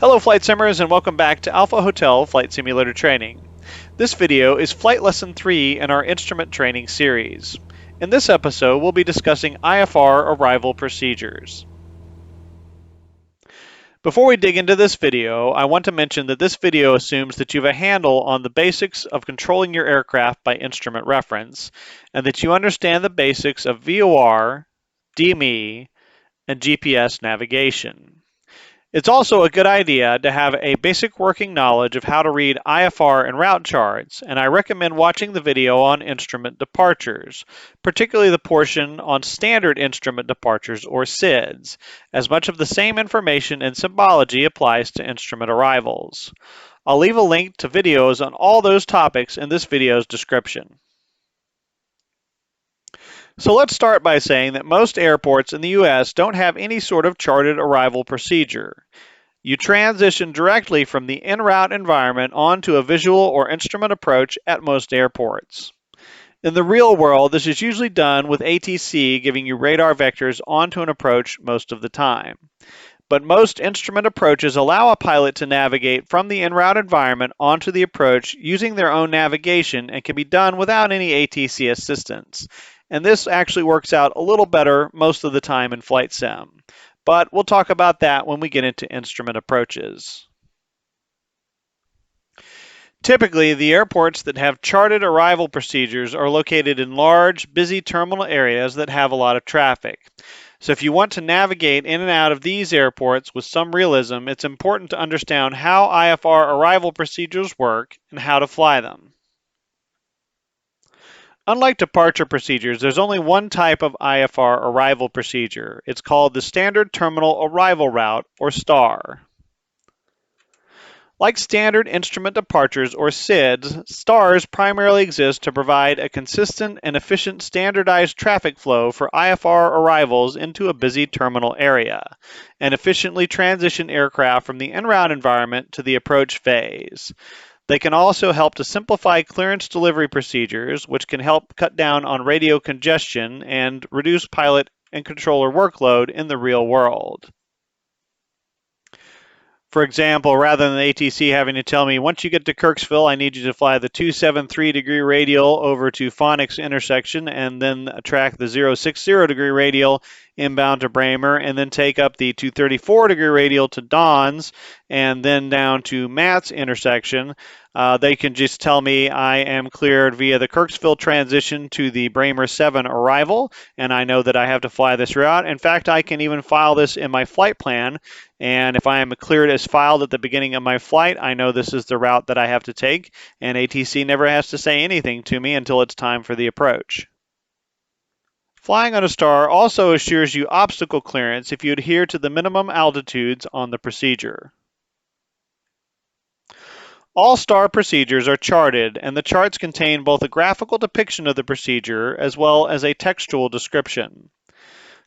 Hello Flight Simmers and welcome back to Alpha Hotel Flight Simulator Training. This video is Flight Lesson 3 in our Instrument Training series. In this episode, we'll be discussing IFR arrival procedures. Before we dig into this video, I want to mention that this video assumes that you have a handle on the basics of controlling your aircraft by instrument reference, and that you understand the basics of VOR, DME, and GPS navigation. It's also a good idea to have a basic working knowledge of how to read IFR and route charts, and I recommend watching the video on instrument departures, particularly the portion on standard instrument departures or SIDs, as much of the same information and symbology applies to instrument arrivals. I'll leave a link to videos on all those topics in this video's description. So let's start by saying that most airports in the US don't have any sort of charted arrival procedure. You transition directly from the en route environment onto a visual or instrument approach at most airports. In the real world, this is usually done with ATC giving you radar vectors onto an approach most of the time. But most instrument approaches allow a pilot to navigate from the en route environment onto the approach using their own navigation and can be done without any ATC assistance. And this actually works out a little better most of the time in flight sim. But we'll talk about that when we get into instrument approaches. Typically, the airports that have charted arrival procedures are located in large, busy terminal areas that have a lot of traffic. So if you want to navigate in and out of these airports with some realism, it's important to understand how IFR arrival procedures work and how to fly them. Unlike departure procedures, there's only one type of IFR arrival procedure. It's called the Standard Terminal Arrival Route, or STAR. Like standard instrument departures, or SIDs, STARs primarily exist to provide a consistent and efficient standardized traffic flow for IFR arrivals into a busy terminal area, and efficiently transition aircraft from the en route environment to the approach phase. They can also help to simplify clearance delivery procedures, which can help cut down on radio congestion and reduce pilot and controller workload in the real world. For example, rather than the ATC having to tell me, once you get to Kirksville, I need you to fly the 273-degree radial over to Phoenix intersection and then track the 060-degree radial inbound to Bramer and then take up the 234-degree radial to Don's and then down to Matt's intersection. They can just tell me I am cleared via the Kirksville transition to the Bramer 7 arrival, and I know that I have to fly this route. In fact, I can even file this in my flight plan, and if I am cleared as filed at the beginning of my flight, I know this is the route that I have to take, and ATC never has to say anything to me until it's time for the approach. Flying on a STAR also assures you obstacle clearance if you adhere to the minimum altitudes on the procedure. All STAR procedures are charted, and the charts contain both a graphical depiction of the procedure as well as a textual description.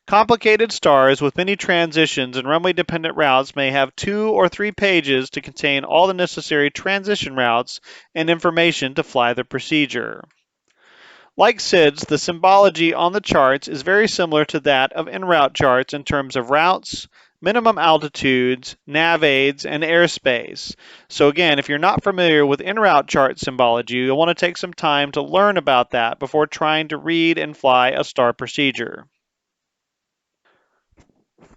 Complicated STARs with many transitions and runway-dependent routes may have 2 or 3 pages to contain all the necessary transition routes and information to fly the procedure. Like SIDS, the symbology on the charts is very similar to that of en route charts in terms of routes, minimum altitudes, nav aids, and airspace. So again, if you're not familiar with en route chart symbology, you'll want to take some time to learn about that before trying to read and fly a STAR procedure.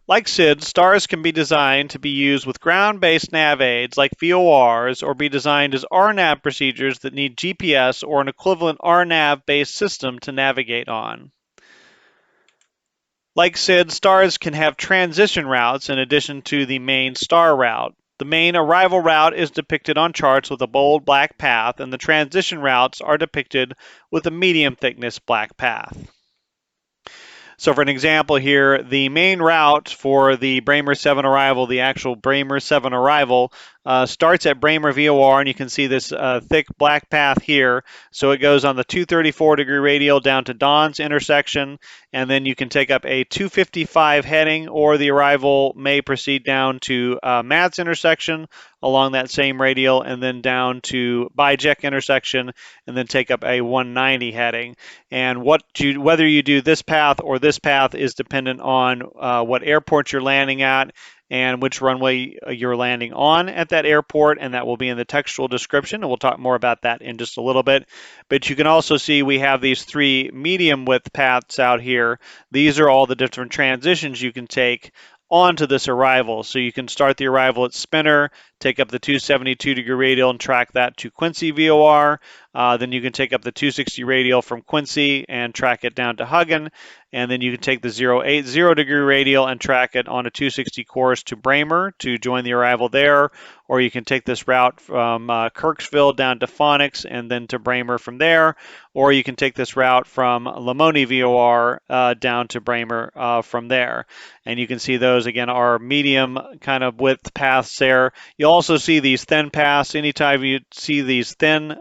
Like SIDS, STARs can be designed to be used with ground-based nav aids like VORs or be designed as RNAV procedures that need GPS or an equivalent RNAV-based system to navigate on. Like SIDS, STARs can have transition routes in addition to the main STAR route. The main arrival route is depicted on charts with a bold black path, and the transition routes are depicted with a medium thickness black path. So for an example here, the main route for the Bramer 7 arrival, the actual Bramer 7 arrival, starts at Bramer VOR, and you can see this thick black path here. So it goes on the 234-degree radial down to Don's intersection, and then you can take up a 255 heading, or the arrival may proceed down to Matt's intersection along that same radial, and then down to Bijek intersection, and then take up a 190 heading. And whether you do this path or this path is dependent on what airport you're landing at and which runway you're landing on at that airport, and that will be in the textual description, and we'll talk more about that in just a little bit. But you can also see we have these 3 medium width paths out here. These are all the different transitions you can take onto this arrival. So you can start the arrival at Spinner, take up the 272-degree radial and track that to Quincy VOR. Then you can take up the 260 radial from Quincy and track it down to Huggen. And then you can take the 080-degree radial and track it on a 260 course to Bramer to join the arrival there. Or you can take this route from Kirksville down to Phonics and then to Bramer from there. Or you can take this route from Lamoni VOR down to Bramer from there. And you can see those, again, are medium kind of width paths there. You also see these thin paths. Anytime you see these thin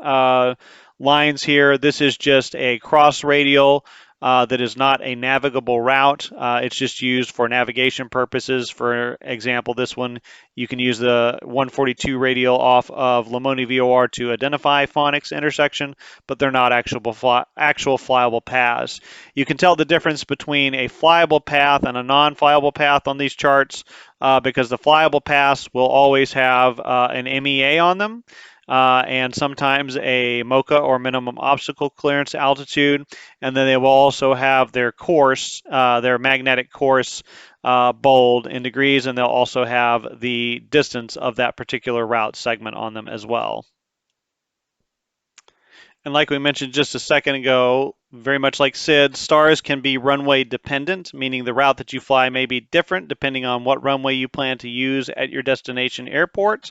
lines here, this is just a cross radial that is not a navigable route. It's just used for navigation purposes. For example, this one, you can use the 142 radial off of Lamoni VOR to identify Phonics intersection, but they're not actual flyable paths. You can tell the difference between a flyable path and a non-flyable path on these charts because the flyable paths will always have an MEA on them. And sometimes a MOCA or minimum obstacle clearance altitude, and then they will also have their course, their magnetic course bold in degrees, and they'll also have the distance of that particular route segment on them as well. And like we mentioned just a second ago, very much like SID, stars can be runway dependent, meaning the route that you fly may be different depending on what runway you plan to use at your destination airport.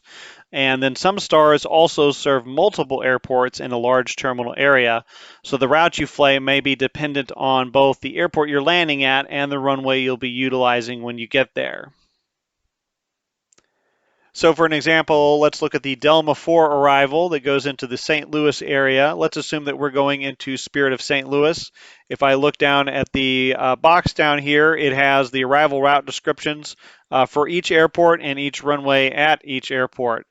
And then some stars also serve multiple airports in a large terminal area. So the route you fly may be dependent on both the airport you're landing at and the runway you'll be utilizing when you get there. So for an example, let's look at the Delma 4 arrival that goes into the St. Louis area. Let's assume that we're going into Spirit of St. Louis. If I look down at the box down here, it has the arrival route descriptions for each airport and each runway at each airport.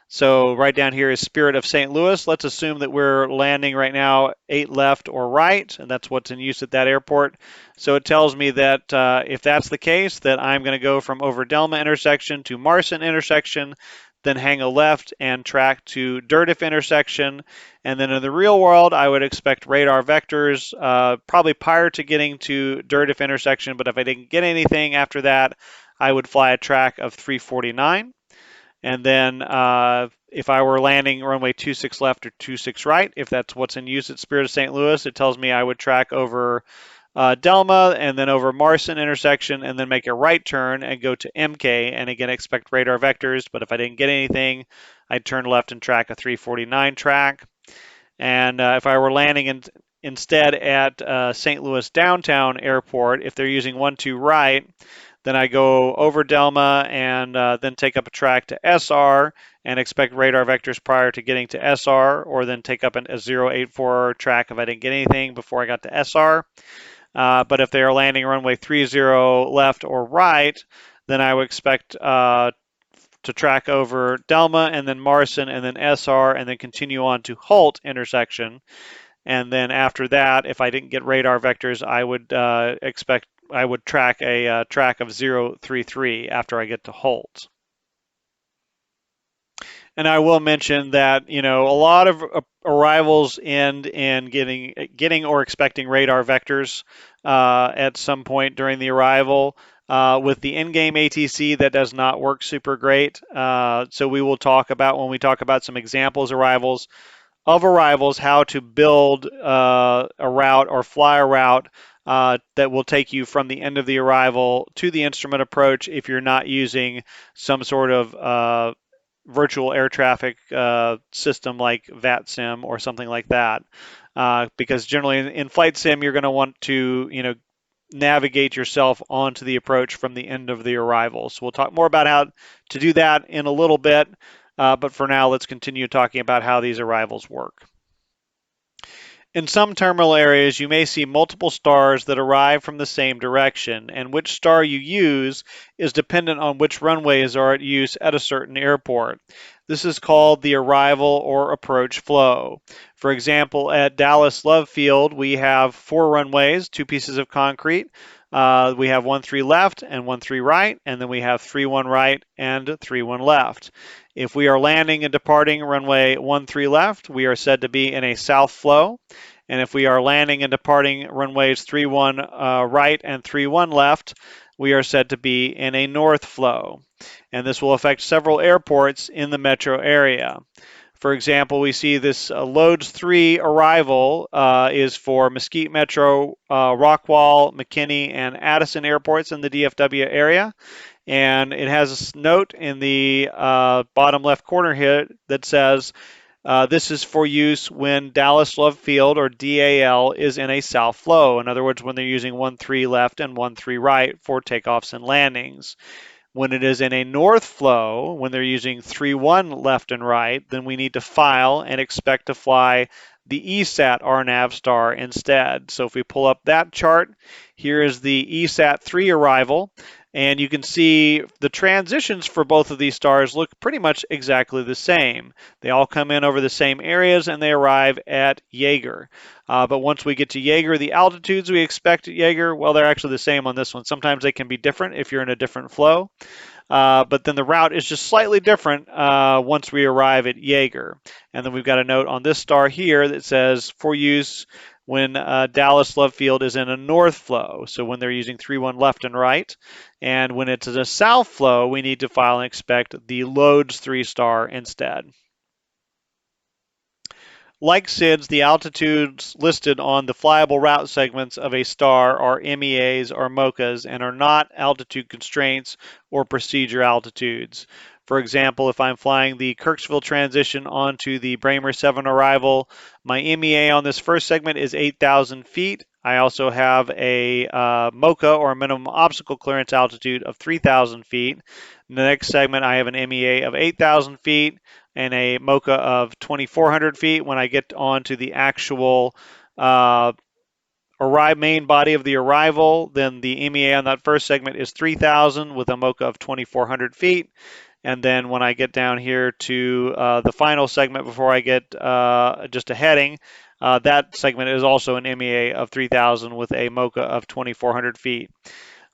So right down here is Spirit of St. Louis. Let's assume that we're landing right now 8 left or right, and that's what's in use at that airport. So it tells me that if that's the case, that I'm going to go from over Delma intersection to Marson intersection, then hang a left and track to Durdiff intersection. And then in the real world, I would expect radar vectors probably prior to getting to Durdiff intersection, but if I didn't get anything after that, I would fly a track of 349. And then if I were landing runway 26 left or 26 right, if that's what's in use at Spirit of St. Louis, it tells me I would track over Delma and then over Marson intersection and then make a right turn and go to MK and again expect radar vectors. But if I didn't get anything, I'd turn left and track a 349 track. And if I were landing instead at St. Louis Downtown Airport, if they're using 12 right, then I go over Delma and then take up a track to SR and expect radar vectors prior to getting to SR, or then take up a 084 track if I didn't get anything before I got to SR. But if they are landing runway 30 left or right, then I would expect to track over Delma and then Marson and then SR and then continue on to Holt intersection. And then after that, if I didn't get radar vectors, I would track a track of 033 after I get to Holt. And I will mention that, a lot of arrivals end in getting or expecting radar vectors at some point during the arrival. With the in-game ATC, that does not work super great. So we will talk about, when we talk about some examples arrivals, how to build a route or fly a route that will take you from the end of the arrival to the instrument approach if you're not using some sort of virtual air traffic system like VATSIM or something like that. Because generally in flight sim, you're going to want to, navigate yourself onto the approach from the end of the arrival. So we'll talk more about how to do that in a little bit. But for now, let's continue talking about how these arrivals work. In some terminal areas, you may see multiple stars that arrive from the same direction, and which star you use is dependent on which runways are at use at a certain airport. This is called the arrival or approach flow. For example, at Dallas Love Field, we have 4 runways, 2 pieces of concrete. We have 13 left and 13 right, and then we have 31 right and 31 left. If we are landing and departing runway 13 left, we are said to be in a south flow. And if we are landing and departing runways 31 right and 31 left, we are said to be in a north flow. And this will affect several airports in the metro area. For example, we see this Loads 3 arrival is for Mesquite Metro, Rockwall, McKinney, and Addison airports in the DFW area. And it has a note in the bottom left corner here that says, this is for use when Dallas Love Field, or DAL, is in a south flow. In other words, when they're using 13 left and 13 right for takeoffs and landings. When it is in a north flow, when they're using 3-1 left and right, then we need to file and expect to fly the ESAT RNAV STAR instead. So if we pull up that chart, here is the ESAT 3 arrival, and you can see the transitions for both of these stars look pretty much exactly the same. They all come in over the same areas and they arrive at Yeager. But once we get to Yeager, the altitudes we expect at Yeager, well, they're actually the same on this one. Sometimes they can be different if you're in a different flow. But then the route is just slightly different once we arrive at Yeager. And then we've got a note on this star here that says, for use when Dallas Love Field is in a north flow, so when they're using 3-1 left and right. And when it's in a south flow, we need to file and expect the Loads 3 star instead. Like SIDS, the altitudes listed on the flyable route segments of a star are MEAs or MOCAs and are not altitude constraints or procedure altitudes. For example, if I'm flying the Kirksville transition onto the Bramer 7 arrival, my MEA on this first segment is 8,000 feet. I also have a MOCA, or minimum obstacle clearance altitude, of 3,000 feet. In the next segment, I have an MEA of 8,000 feet and a MOCA of 2,400 feet. When I get onto the actual main body of the arrival, then the MEA on that first segment is 3,000 with a MOCA of 2,400 feet. And then when I get down here to the final segment before I get just a heading, that segment is also an MEA of 3,000 with a MOCA of 2,400 feet.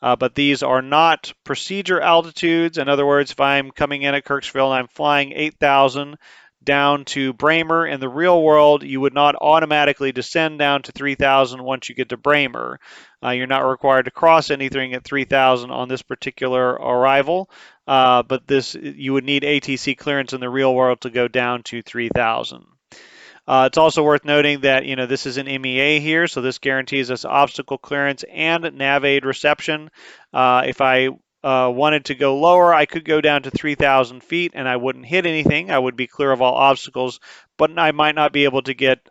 But these are not procedure altitudes. In other words, if I'm coming in at Kirksville and I'm flying 8,000 down to Bramer, in the real world, you would not automatically descend down to 3,000 once you get to Bramer. You're not required to cross anything at 3,000 on this particular arrival, but you would need ATC clearance in the real world to go down to 3,000. It's also worth noting that this is an MEA here, so this guarantees us obstacle clearance and nav aid reception. If I wanted to go lower, I could go down to 3,000 feet and I wouldn't hit anything. I would be clear of all obstacles, but I might not be able to get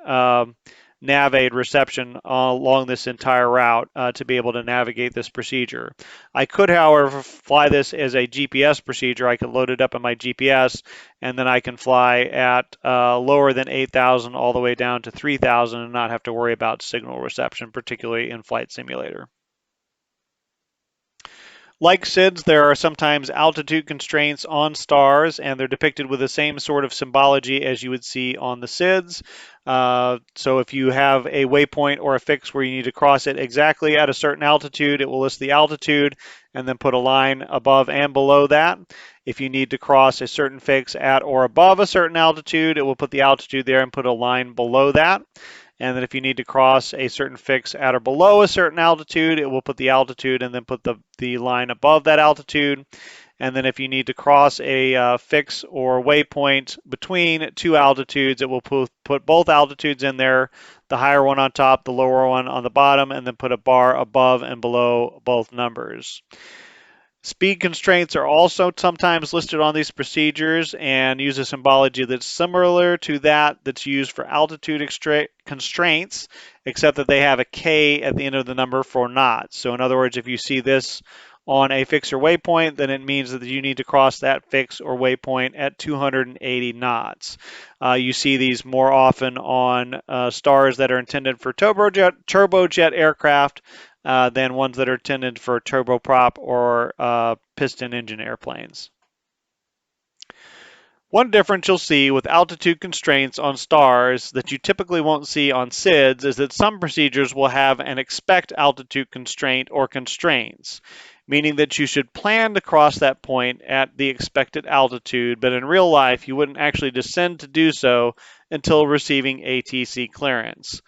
nav aid reception along this entire route to be able to navigate this procedure. I could, however, fly this as a GPS procedure. I could load it up in my GPS, and then I can fly at lower than 8,000 all the way down to 3,000 and not have to worry about signal reception, particularly in Flight Simulator. Like SIDS, there are sometimes altitude constraints on stars, and they're depicted with the same sort of symbology as you would see on the SIDS. So if you have a waypoint or a fix where you need to cross it exactly at a certain altitude, it will list the altitude and then put a line above and below that. If you need to cross a certain fix at or above a certain altitude, it will put the altitude there and put a line below that. And then if you need to cross a certain fix at or below a certain altitude, it will put the altitude and then put the line above that altitude. And then if you need to cross a fix or waypoint between two altitudes, it will put both altitudes in there, the higher one on top, the lower one on the bottom, and then put a bar above and below both numbers. Speed constraints are also sometimes listed on these procedures and use a symbology that's similar to that's used for altitude constraints, except that they have a K at the end of the number for knots. So in other words, if you see this on a fix or waypoint, then it means that you need to cross that fix or waypoint at 280 knots. You see these more often on stars that are intended for turbojet aircraft than ones that are intended for turboprop or piston engine airplanes. One difference you'll see with altitude constraints on stars that you typically won't see on SIDS is that some procedures will have an expect altitude constraint or constraints, meaning that you should plan to cross that point at the expected altitude, but in real life you wouldn't actually descend to do so until receiving ATC clearance.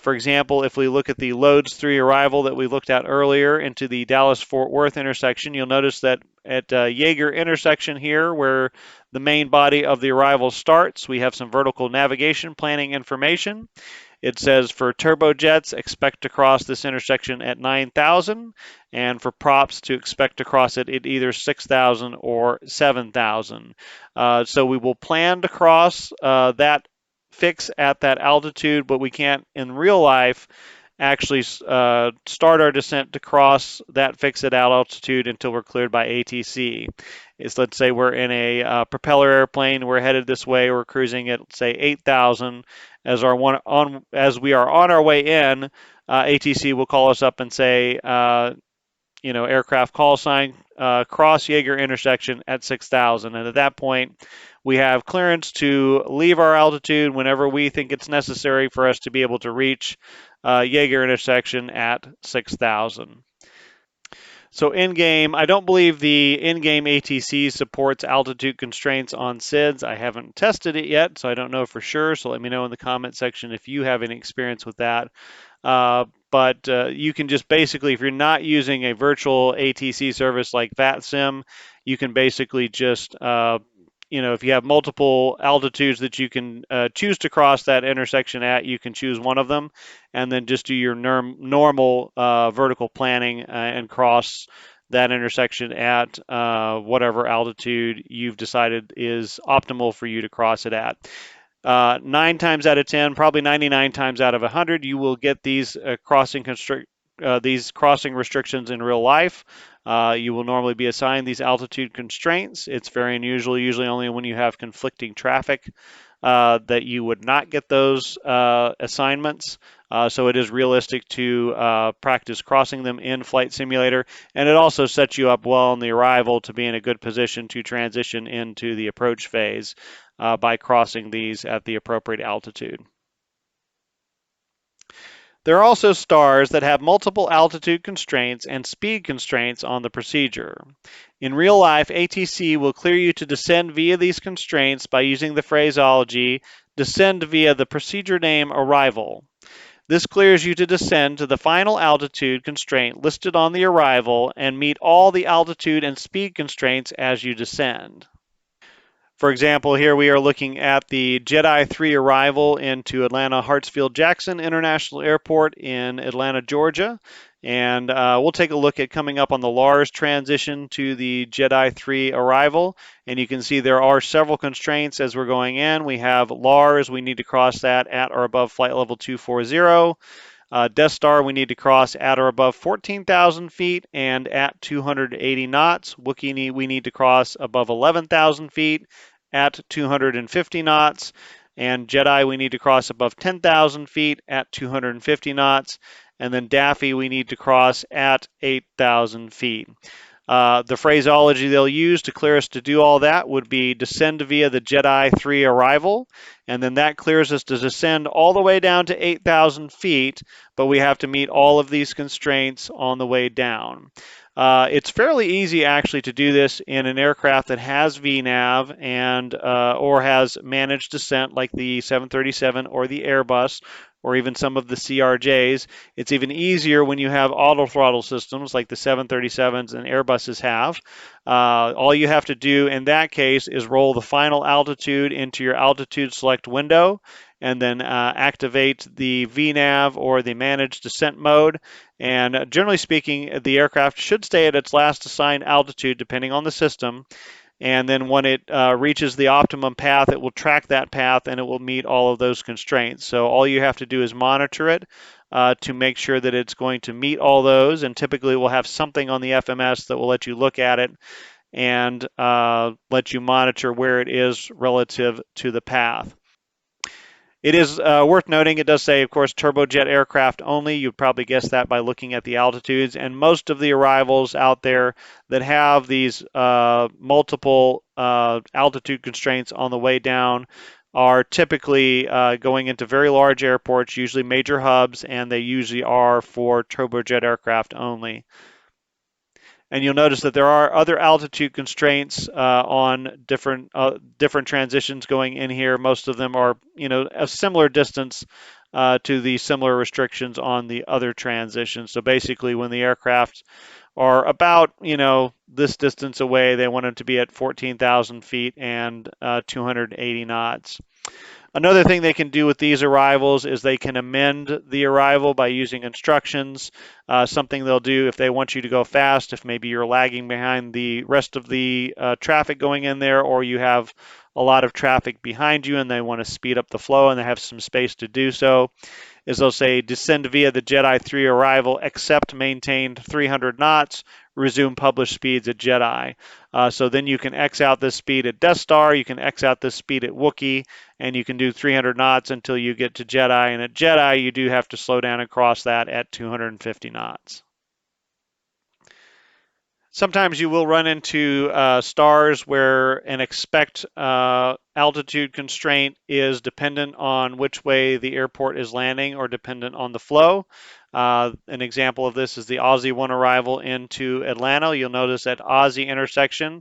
For example, if we look at the loads 3 arrival that we looked at earlier into the Dallas-Fort Worth intersection, you'll notice that at Yeager intersection here, where the main body of the arrival starts, we have some vertical navigation planning information. It says for turbojets, expect to cross this intersection at 9,000, and for props to expect to cross it at either 6,000 or 7,000. So we will plan to cross that fix at that altitude, but we can't in real life actually start our descent to cross that fix at altitude until we're cleared by ATC. Let's say we're in a propeller airplane, we're headed this way, we're cruising at say 8,000. As we are on our way in, ATC will call us up and say, aircraft call sign, cross Yeager intersection at 6,000. And at that point, we have clearance to leave our altitude whenever we think it's necessary for us to be able to reach Yeager intersection at 6,000. So in-game, I don't believe the in-game ATC supports altitude constraints on SIDS. I haven't tested it yet, so I don't know for sure. So let me know in the comment section if you have any experience with that. But you can just basically, if you're not using a virtual ATC service like VATSIM, you can basically just, if you have multiple altitudes that you can choose to cross that intersection at, you can choose one of them, and then just do your normal vertical planning and cross that intersection at whatever altitude you've decided is optimal for you to cross it at. 9 times out of 10, probably 99 times out of 100, you will get these crossing restrictions in real life. You will normally be assigned these altitude constraints. It's very unusual, usually only when you have conflicting traffic, that you would not get those assignments. So it is realistic to practice crossing them in Flight Simulator, and it also sets you up well on the arrival to be in a good position to transition into the approach phase by crossing these at the appropriate altitude. There are also stars that have multiple altitude constraints and speed constraints on the procedure. In real life, ATC will clear you to descend via these constraints by using the phraseology, descend via the procedure name arrival. This clears you to descend to the final altitude constraint listed on the arrival and meet all the altitude and speed constraints as you descend. For example, here we are looking at the Jedi 3 arrival into Atlanta Hartsfield-Jackson International Airport in Atlanta, Georgia. And we'll take a look at coming up on the Lars transition to the Jedi 3 arrival. And you can see there are several constraints as we're going in. We have Lars, we need to cross that at or above flight level 240. Death Star, we need to cross at or above 14,000 feet and at 280 knots. Wookiee, we need to cross above 11,000 feet at 250 knots. And Jedi, we need to cross above 10,000 feet at 250 knots. And then Daffy, we need to cross at 8,000 feet. The phraseology they'll use to clear us to do all that would be descend via the Jedi 3 arrival, and then that clears us to descend all the way down to 8,000 feet, but we have to meet all of these constraints on the way down. It's fairly easy actually to do this in an aircraft that has VNAV and or has managed descent like the 737 or the Airbus, or even some of the CRJs. It's even easier when you have auto throttle systems like the 737s and Airbuses have. All you have to do in that case is roll the final altitude into your altitude select window and then activate the VNAV or the managed descent mode. And generally speaking, the aircraft should stay at its last assigned altitude depending on the system. And then when it reaches the optimum path, it will track that path and it will meet all of those constraints. So all you have to do is monitor it to make sure that it's going to meet all those. And typically we'll have something on the FMS that will let you look at it and let you monitor where it is relative to the path. It is worth noting, it does say, of course, turbojet aircraft only. You'd probably guess that by looking at the altitudes. And most of the arrivals out there that have these multiple altitude constraints on the way down are typically going into very large airports, usually major hubs, and they usually are for turbojet aircraft only. And you'll notice that there are other altitude constraints on different transitions going in here. Most of them are, a similar distance to the similar restrictions on the other transitions. So basically, when the aircraft are about, this distance away, they want them to be at 14,000 feet and 280 knots. Another thing they can do with these arrivals is they can amend the arrival by using instructions. Something they'll do if they want you to go fast, if maybe you're lagging behind the rest of the traffic going in there, or you have a lot of traffic behind you and they want to speed up the flow and they have some space to do so, is they'll say descend via the Jedi 3 arrival, except maintained 300 knots, resume published speeds at Jedi. So then you can X out this speed at Death Star, you can X out this speed at Wookiee, and you can do 300 knots until you get to Jedi. And at Jedi, you do have to slow down and cross that at 250 knots. Sometimes you will run into stars where an expect altitude constraint is dependent on which way the airport is landing or dependent on the flow. An example of this is the Aussie 1 arrival into Atlanta. You'll notice at Aussie intersection,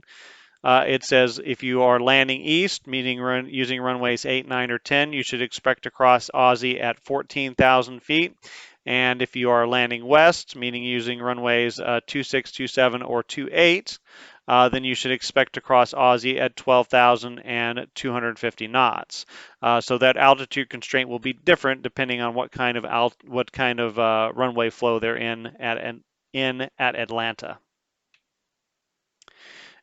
it says if you are landing east, meaning using runways 8, 9, or 10, you should expect to cross Aussie at 14,000 feet. And if you are landing west, meaning using runways 26, 27, or 28, then you should expect to cross Aussie at 12,250 knots. So that altitude constraint will be different depending on what kind of runway flow they're in at Atlanta.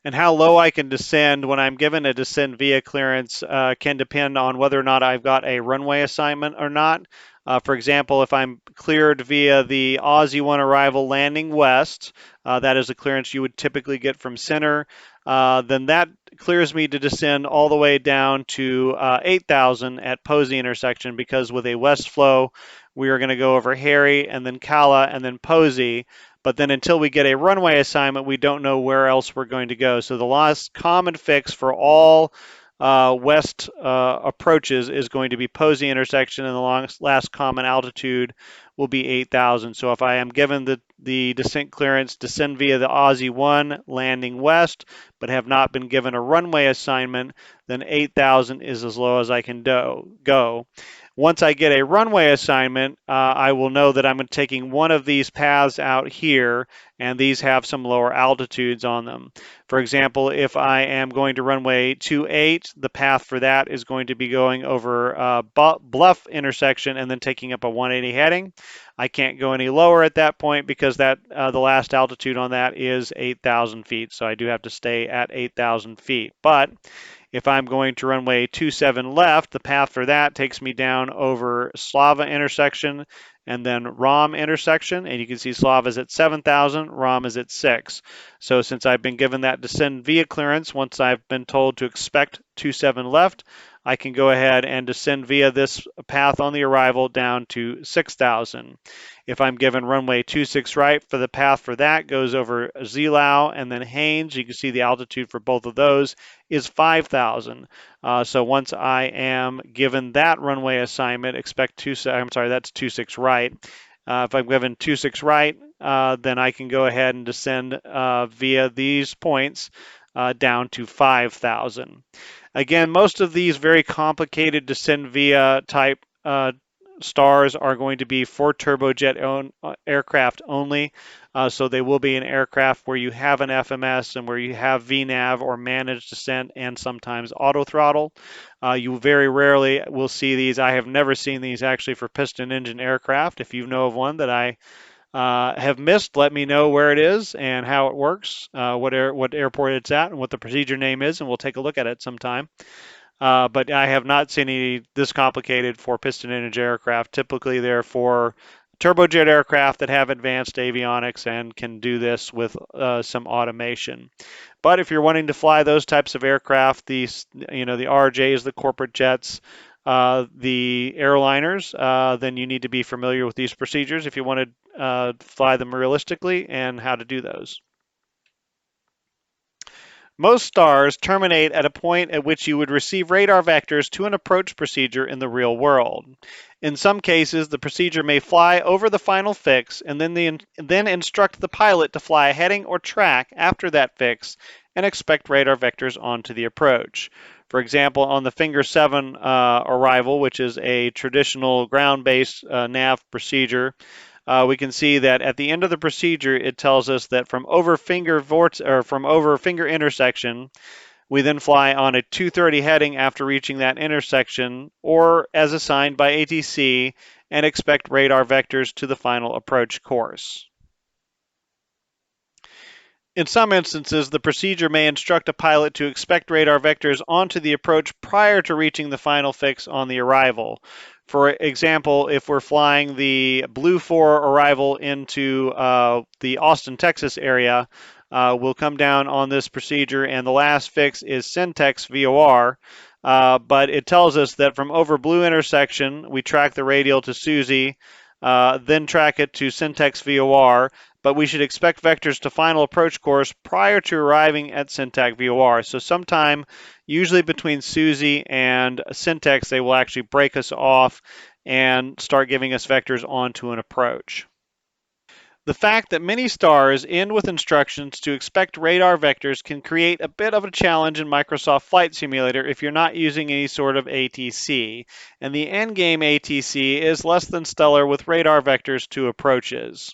And how low I can descend when I'm given a descend via clearance can depend on whether or not I've got a runway assignment or not. For example, if I'm cleared via the Aussie 1 arrival landing west, that is a clearance you would typically get from center, then that clears me to descend all the way down to 8,000 at Posey intersection, because with a west flow, we are going to go over Harry and then Kala and then Posey. But then until we get a runway assignment, we don't know where else we're going to go. So the last common fix for all west approaches is going to be Posey intersection, and the last common altitude will be 8,000. So if I am given the descent clearance, descend via the Aussie 1 landing west, but have not been given a runway assignment, then 8,000 is as low as I can go. Once I get a runway assignment, I will know that I'm taking one of these paths out here, and these have some lower altitudes on them. For example, if I am going to runway 28, the path for that is going to be going over Bluff intersection and then taking up a 180 heading. I can't go any lower at that point because the last altitude on that is 8,000 feet, so I do have to stay at 8,000 feet. But if I'm going to runway 27 left, the path for that takes me down over Slava intersection and then Rom intersection. And you can see Slava is at 7,000, Rom is at 6. So since I've been given that descend via clearance, once I've been told to expect 27 left, I can go ahead and descend via this path on the arrival down to 6,000. If I'm given runway 26 right, for the path for that goes over Zelau and then Haines. You can see the altitude for both of those is 5,000. So once I am given that runway assignment, expect that's 26 right. If I'm given 26 right, then I can go ahead and descend via these points down to 5,000. Again, most of these very complicated descend via type stars are going to be for turbojet aircraft only. So they will be an aircraft where you have an FMS and where you have VNAV or managed descent and sometimes auto throttle. You very rarely will see these. I have never seen these actually for piston engine aircraft. If you know of one that I have missed, let me know where it is and how it works, what airport it's at, and what the procedure name is, and we'll take a look at it sometime. But I have not seen any this complicated for piston engine aircraft. Typically, they're for turbojet aircraft that have advanced avionics and can do this with some automation. But if you're wanting to fly those types of aircraft, the RJs, the corporate jets, The airliners, then you need to be familiar with these procedures if you want to fly them realistically and how to do those. Most stars terminate at a point at which you would receive radar vectors to an approach procedure in the real world. In some cases, the procedure may fly over the final fix and then instruct the pilot to fly a heading or track after that fix and expect radar vectors onto the approach. For example, on the Finger 7 arrival, which is a traditional ground-based nav procedure, we can see that at the end of the procedure, it tells us that from over finger intersection, we then fly on a 230 heading after reaching that intersection, or as assigned by ATC, and expect radar vectors to the final approach course. In some instances, the procedure may instruct a pilot to expect radar vectors onto the approach prior to reaching the final fix on the arrival. For example, if we're flying the Blue 4 arrival into the Austin, Texas area, we'll come down on this procedure, and the last fix is Syntex VOR. But it tells us that from over Blue intersection, we track the radial to Susie, then track it to Syntex VOR, but we should expect vectors to final approach course prior to arriving at Syntax VOR. So sometime, usually between Susie and Syntax, they will actually break us off and start giving us vectors onto an approach. The fact that many stars end with instructions to expect radar vectors can create a bit of a challenge in Microsoft Flight Simulator if you're not using any sort of ATC, and the endgame ATC is less than stellar with radar vectors to approaches.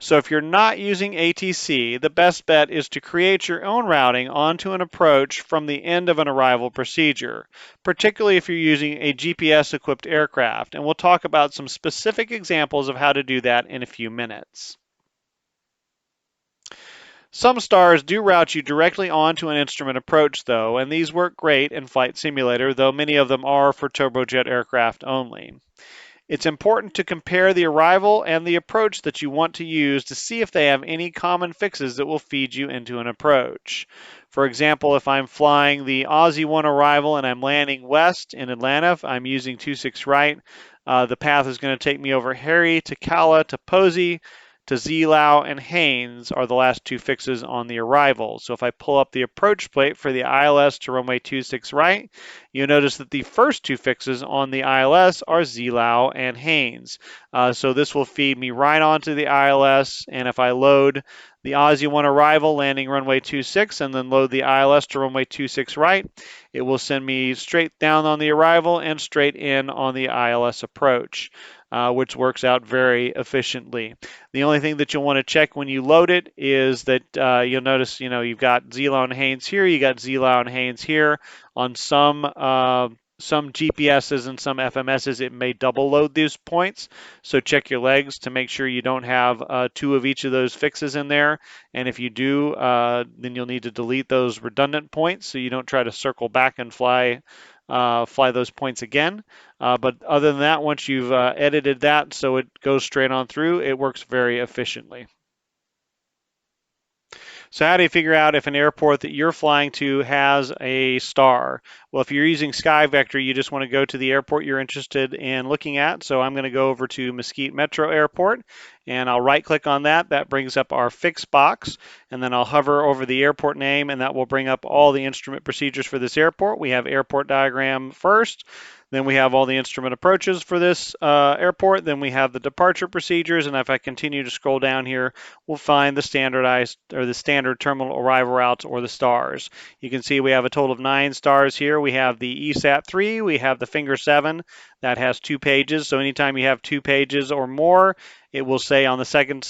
So if you're not using ATC, the best bet is to create your own routing onto an approach from the end of an arrival procedure, particularly if you're using a GPS-equipped aircraft, and we'll talk about some specific examples of how to do that in a few minutes. Some stars do route you directly onto an instrument approach, though, and these work great in Flight Simulator, though many of them are for turbojet aircraft only. It's important to compare the arrival and the approach that you want to use to see if they have any common fixes that will feed you into an approach. For example, if I'm flying the Aussie 1 arrival and I'm landing west in Atlanta, if I'm using 26 right, the path is going to take me over Harry, to Kala, to Posey, to Zlau, and Haynes are the last two fixes on the arrival. So if I pull up the approach plate for the ILS to runway 26 right, you'll notice that the first two fixes on the ILS are Zlau and Haynes. So this will feed me right onto the ILS, and if I load the Aussie 1 arrival landing runway 26 and then load the ILS to runway 26 right, it will send me straight down on the arrival and straight in on the ILS approach. Which works out very efficiently. The only thing that you'll want to check when you load it is that you'll notice, you've got Zlau and Haynes here, you got Zlau and Haynes here. On some GPSs and some FMSs, it may double load these points. So check your legs to make sure you don't have two of each of those fixes in there. And if you do, then you'll need to delete those redundant points so you don't try to circle back and fly those points again. But other than that, once you've edited that so it goes straight on through, it works very efficiently. So how do you figure out if an airport that you're flying to has a star? Well, if you're using SkyVector, you just want to go to the airport you're interested in looking at. So I'm going to go over to Mesquite Metro Airport, and I'll right-click on that. That brings up our fix box, and then I'll hover over the airport name, and that will bring up all the instrument procedures for this airport. We have airport diagram first. Then we have all the instrument approaches for this airport. Then we have the departure procedures. And if I continue to scroll down here, we'll find the standardized or the standard terminal arrival routes or the stars. You can see we have a total of 9 stars here. We have the ESAT 3. We have the Finger 7. That has 2 pages. So anytime you have 2 pages or more, it will say on the second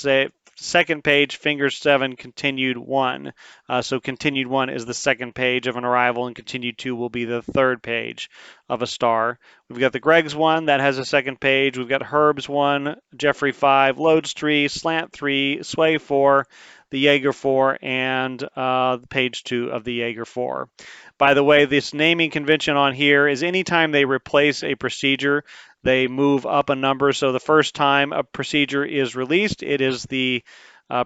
page, Finger 7, continued 1. So continued 1 is the second page of an arrival, and continued 2 will be the third page of a star. We've got the Greg's 1, that has a second page. We've got Herb's 1, Jeffrey 5, Loads 3, Slant 3, Sway 4, the Jaeger 4, and page 2 of the Jaeger 4. By the way, this naming convention on here is anytime they replace a procedure, they move up a number. So the first time a procedure is released, it is the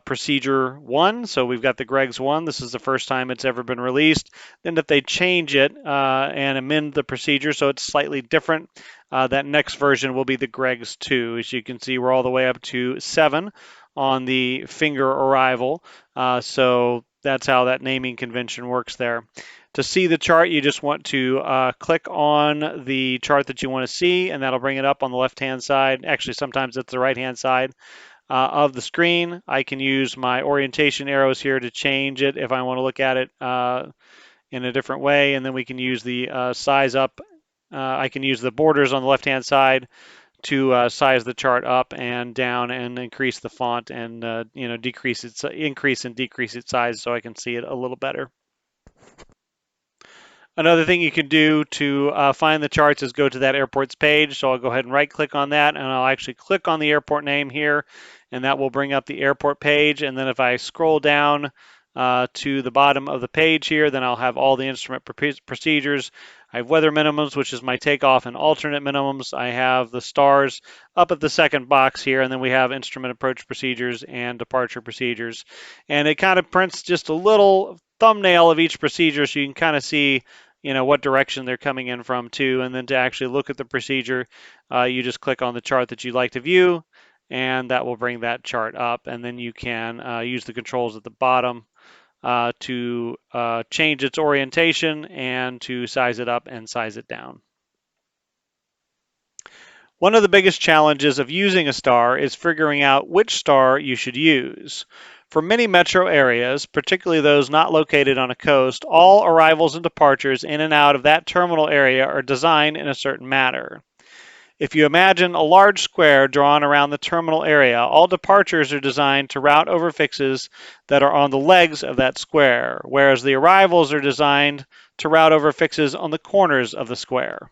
procedure 1. So we've got the Greg's 1. This is the first time it's ever been released. Then if they change it and amend the procedure so it's slightly different, that next version will be the Greg's 2. As you can see, we're all the way up to 7 on the finger arrival. So that's how that naming convention works there. To see the chart, you just want to click on the chart that you want to see, and that'll bring it up on the left-hand side. Actually, sometimes it's the right-hand side of the screen. I can use my orientation arrows here to change it if I want to look at it in a different way, and then we can use the size up. I can use the borders on the left-hand side to size the chart up and down and increase the font and increase and decrease its size so I can see it a little better. Another thing you can do to find the charts is go to that airport's page. So I'll go ahead and right click on that, and I'll actually click on the airport name here, and that will bring up the airport page. And then if I scroll down to the bottom of the page here, then I'll have all the instrument procedures. I have weather minimums, which is my takeoff and alternate minimums. I have the stars up at the second box here, and then we have instrument approach procedures and departure procedures. And it kind of prints just a little thumbnail of each procedure so you can kind of see what direction they're coming in from too. And then to actually look at the procedure, you just click on the chart that you'd like to view, and that will bring that chart up. And then you can use the controls at the bottom to change its orientation and to size it up and size it down. One of the biggest challenges of using a star is figuring out which star you should use. For many metro areas, particularly those not located on a coast, all arrivals and departures in and out of that terminal area are designed in a certain manner. If you imagine a large square drawn around the terminal area, all departures are designed to route over fixes that are on the legs of that square, whereas the arrivals are designed to route over fixes on the corners of the square.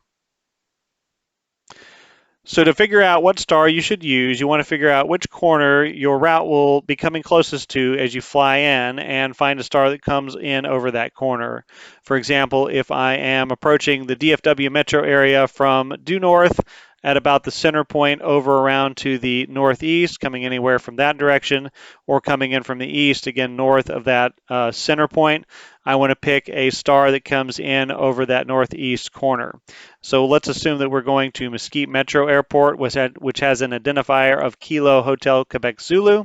So to figure out what star you should use, you want to figure out which corner your route will be coming closest to as you fly in and find a star that comes in over that corner. For example, if I am approaching the DFW metro area from due north at about the center point over around to the northeast, coming anywhere from that direction, or coming in from the east, again north of that center point, I want to pick a star that comes in over that northeast corner. So let's assume that we're going to Mesquite Metro Airport, which has an identifier of Kilo Hotel Quebec Zulu.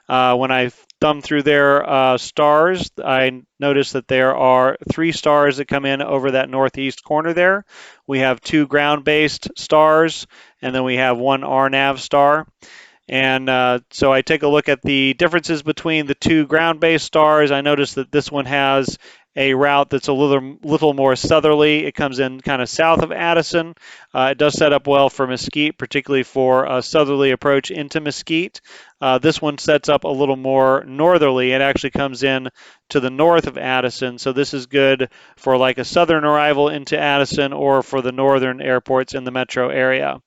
When I thumb through their stars, I notice that there are 3 stars that come in over that northeast corner there. We have 2 ground-based stars, and then we have 1 RNAV star. And so I take a look at the differences between the 2 ground-based stars. I notice that this one has a route that's a little more southerly. It comes in kind of south of Addison. It does set up well for Mesquite, particularly for a southerly approach into Mesquite. This one sets up a little more northerly. It actually comes in to the north of Addison. So this is good for like a southern arrival into Addison or for the northern airports in the metro area.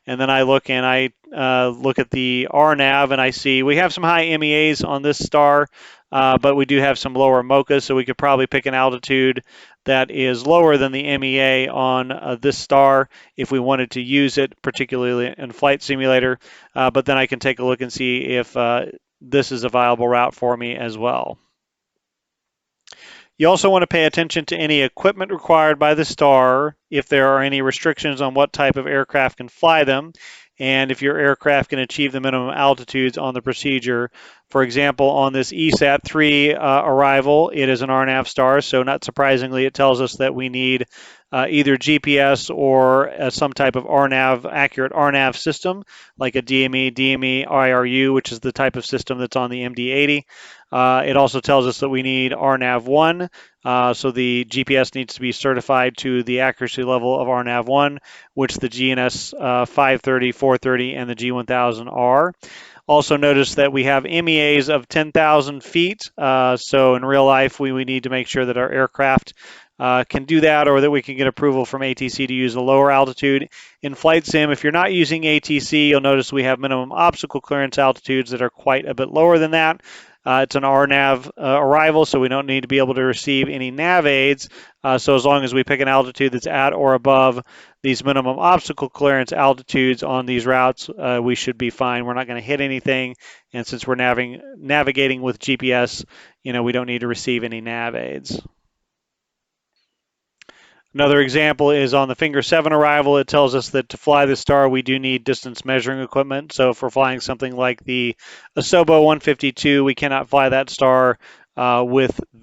And then I look at the RNAV and I see we have some high MEAs on this star, but we do have some lower MOCAs, so we could probably pick an altitude that is lower than the MEA on this star if we wanted to use it, particularly in Flight Simulator. But then I can take a look and see if this is a viable route for me as well. You also want to pay attention to any equipment required by the star, if there are any restrictions on what type of aircraft can fly them, and if your aircraft can achieve the minimum altitudes on the procedure. For example, on this ESAT 3 arrival, it is an RNAV star, so not surprisingly, it tells us that we need either GPS or some type of accurate RNAV system, like a DME IRU, which is the type of system that's on the MD-80. It also tells us that we need RNAV 1, so the GPS needs to be certified to the accuracy level of RNAV 1, which the GNS 530, 430, and the G1000 are. Also notice that we have MEAs of 10,000 feet, so in real life we need to make sure that our aircraft can do that, or that we can get approval from ATC to use a lower altitude. In Flight Sim, if you're not using ATC, you'll notice we have minimum obstacle clearance altitudes that are quite a bit lower than that. It's an RNAV arrival, so we don't need to be able to receive any nav aids. So as long as we pick an altitude that's at or above these minimum obstacle clearance altitudes on these routes, we should be fine. We're not going to hit anything, and since we're navigating with GPS, we don't need to receive any nav aids. Another example is on the Finger 7 arrival. It tells us that to fly the star, we do need distance measuring equipment. So if we're flying something like the Asobo 152, we cannot fly that star fly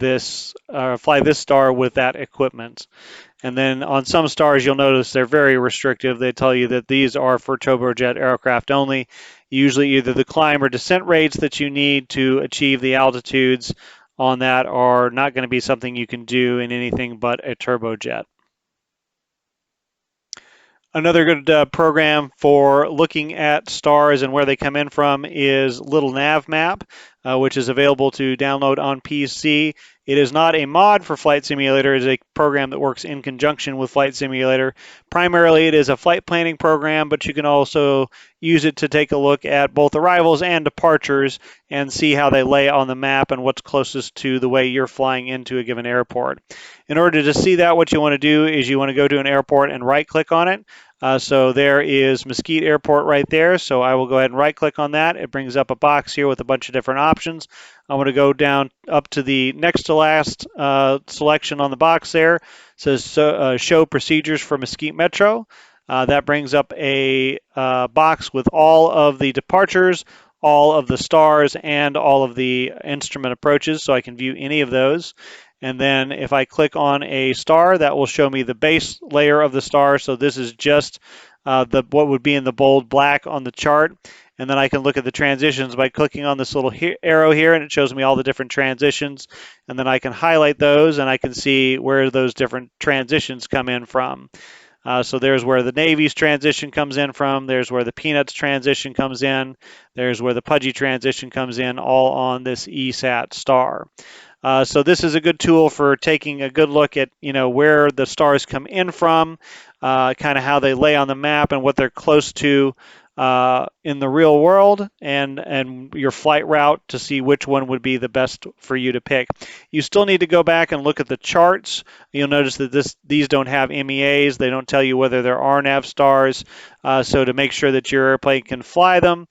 this star with that equipment. And then on some stars, you'll notice they're very restrictive. They tell you that these are for turbojet aircraft only. Usually either the climb or descent rates that you need to achieve the altitudes on that are not going to be something you can do in anything but a turbojet. Another good program for looking at stars and where they come in from is Little Nav Map, which is available to download on PC. It is not a mod for Flight Simulator. It is a program that works in conjunction with Flight Simulator. Primarily, it is a flight planning program, but you can also use it to take a look at both arrivals and departures and see how they lay on the map and what's closest to the way you're flying into a given airport. In order to see that, what you want to do is you want to go to an airport and right-click on it. So there is Mesquite Airport right there. So I will go ahead and right-click on that. It brings up a box here with a bunch of different options. I'm going to go down up to the next to last selection on the box there. It says Show Procedures for Mesquite Metro. That brings up a box with all of the departures, all of the stars, and all of the instrument approaches, so I can view any of those. And then if I click on a star, that will show me the base layer of the star. So this is just what would be in the bold black on the chart. And then I can look at the transitions by clicking on this little arrow here, and it shows me all the different transitions. And then I can highlight those, and I can see where those different transitions come in from. So there's where the Navy's transition comes in from. There's where the Peanuts transition comes in. There's where the Pudgy transition comes in, all on this ESAT star. So this is a good tool for taking a good look at where the stars come in from, kind of how they lay on the map and what they're close to in the real world, and your flight route to see which one would be the best for you to pick. You still need to go back and look at the charts. You'll notice that these don't have MEAs. They don't tell you whether they're RNAV stars. So to make sure that your airplane can fly them,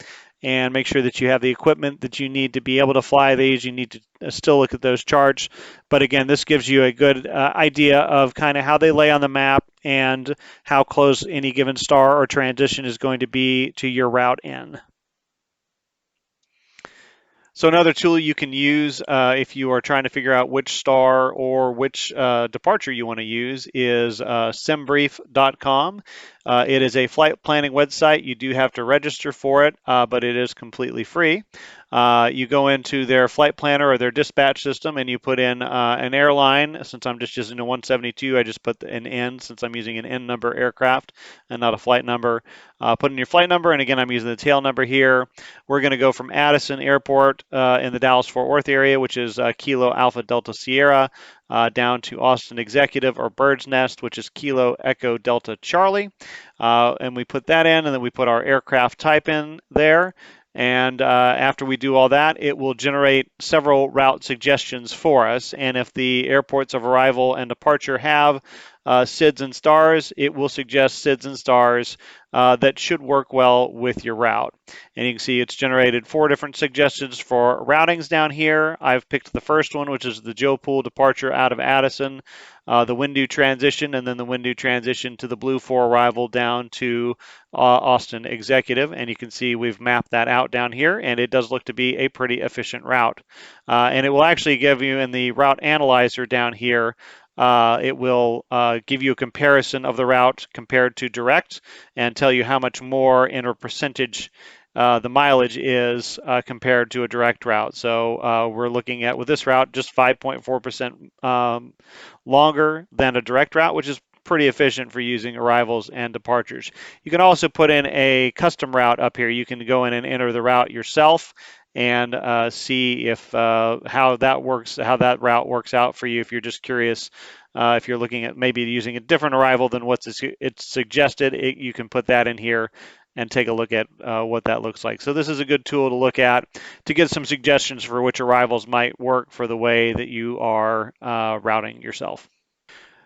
and make sure that you have the equipment that you need to be able to fly these, you need to still look at those charts. But again, this gives you a good idea of kind of how they lay on the map and how close any given star or transition is going to be to your route in. So another tool you can use if you are trying to figure out which star or which departure you want to use is simbrief.com. It is a flight planning website. You do have to register for it, but it is completely free. You go into their flight planner or their dispatch system and you put in an airline. Since I'm just using a 172, I just put an N since I'm using an N number aircraft and not a flight number. Put in your flight number, and again, I'm using the tail number here. We're going to go from Addison Airport in the Dallas-Fort Worth area, which is Kilo Alpha Delta Sierra, down to Austin Executive or Bird's Nest, which is Kilo Echo Delta Charlie. And we put that in, and then we put our aircraft type in there. And after we do all that, it will generate several route suggestions for us. And if the airports of arrival and departure have SIDS and stars, it will suggest SIDS and stars that should work well with your route. And you can see it's generated 4 different suggestions for routings down here. I've picked the first one, which is the Joe Pool departure out of Addison, the Windoo transition, and then the Windoo transition to the Blue 4 arrival down to Austin Executive. And you can see we've mapped that out down here, and it does look to be a pretty efficient route. And it will actually give you in the route analyzer down here, it will give you a comparison of the route compared to direct and tell you how much more in a percentage the mileage is compared to a direct route. So we're looking at, with this route, just 5.4% longer than a direct route, which is pretty efficient for using arrivals and departures. You can also put in a custom route up here. You can go in and enter the route yourself and see if how that route works out for you. If you're just curious, if you're looking at maybe using a different arrival than it's suggested, you can put that in here and take a look at what that looks like. So this is a good tool to look at to get some suggestions for which arrivals might work for the way that you are routing yourself.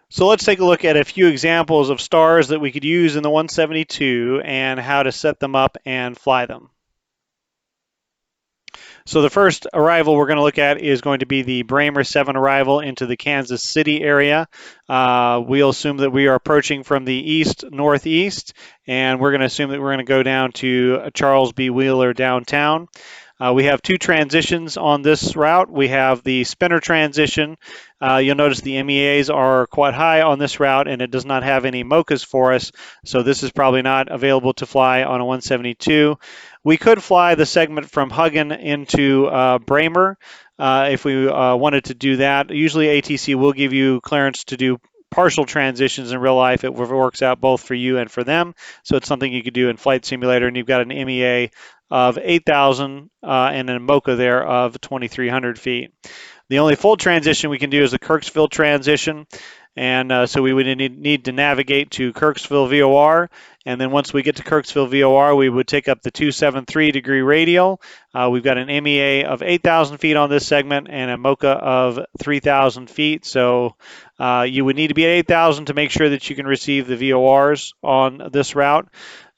So let's take a look at a few examples of stars that we could use in the 172 and how to set them up and fly them. So the first arrival we're going to look at is going to be the Bramer 7 arrival into the Kansas City area. We'll assume that we are approaching from the east-northeast, and we're going to assume that we're going to go down to Charles B. Wheeler downtown. We have two transitions on this route. We have the spinner transition. You'll notice the MEAs are quite high on this route, and it does not have any MOCAs for us, so this is probably not available to fly on a 172. We could fly the segment from Huggen into Bramer if we wanted to do that. Usually ATC will give you clearance to do partial transitions in real life. It works out both for you and for them. So it's something you could do in Flight Simulator, and you've got an MEA of 8,000 and a MOCA there of 2,300 feet. The only full transition we can do is a Kirksville transition. And so we would need to navigate to Kirksville VOR. And then once we get to Kirksville VOR, we would take up the 273 degree radial. We've got an MEA of 8,000 feet on this segment and a MOCA of 3,000 feet. So you would need to be at 8,000 to make sure that you can receive the VORs on this route.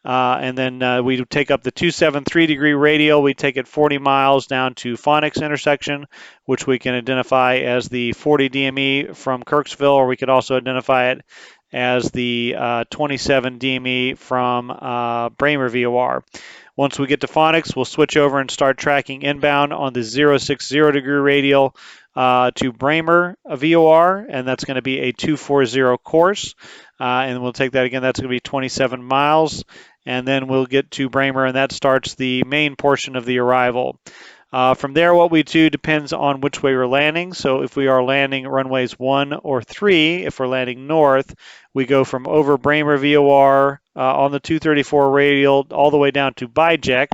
And then we take up the 273 degree radial. We take it 40 miles down to Phonics intersection, which we can identify as the 40 DME from Kirksville, or we could also identify it as the 27 DME from Bramer VOR. Once we get to Phonics, we'll switch over and start tracking inbound on the 060 degree radial to Bramer VOR, and that's going to be a 240 course. And we'll take that again, that's going to be 27 miles. And then we'll get to Bramer, and that starts the main portion of the arrival. From there, what we do depends on which way we're landing. So if we are landing runways 1 or 3, if we're landing north, we go from over Bramer VOR on the 234 radial all the way down to Bijek,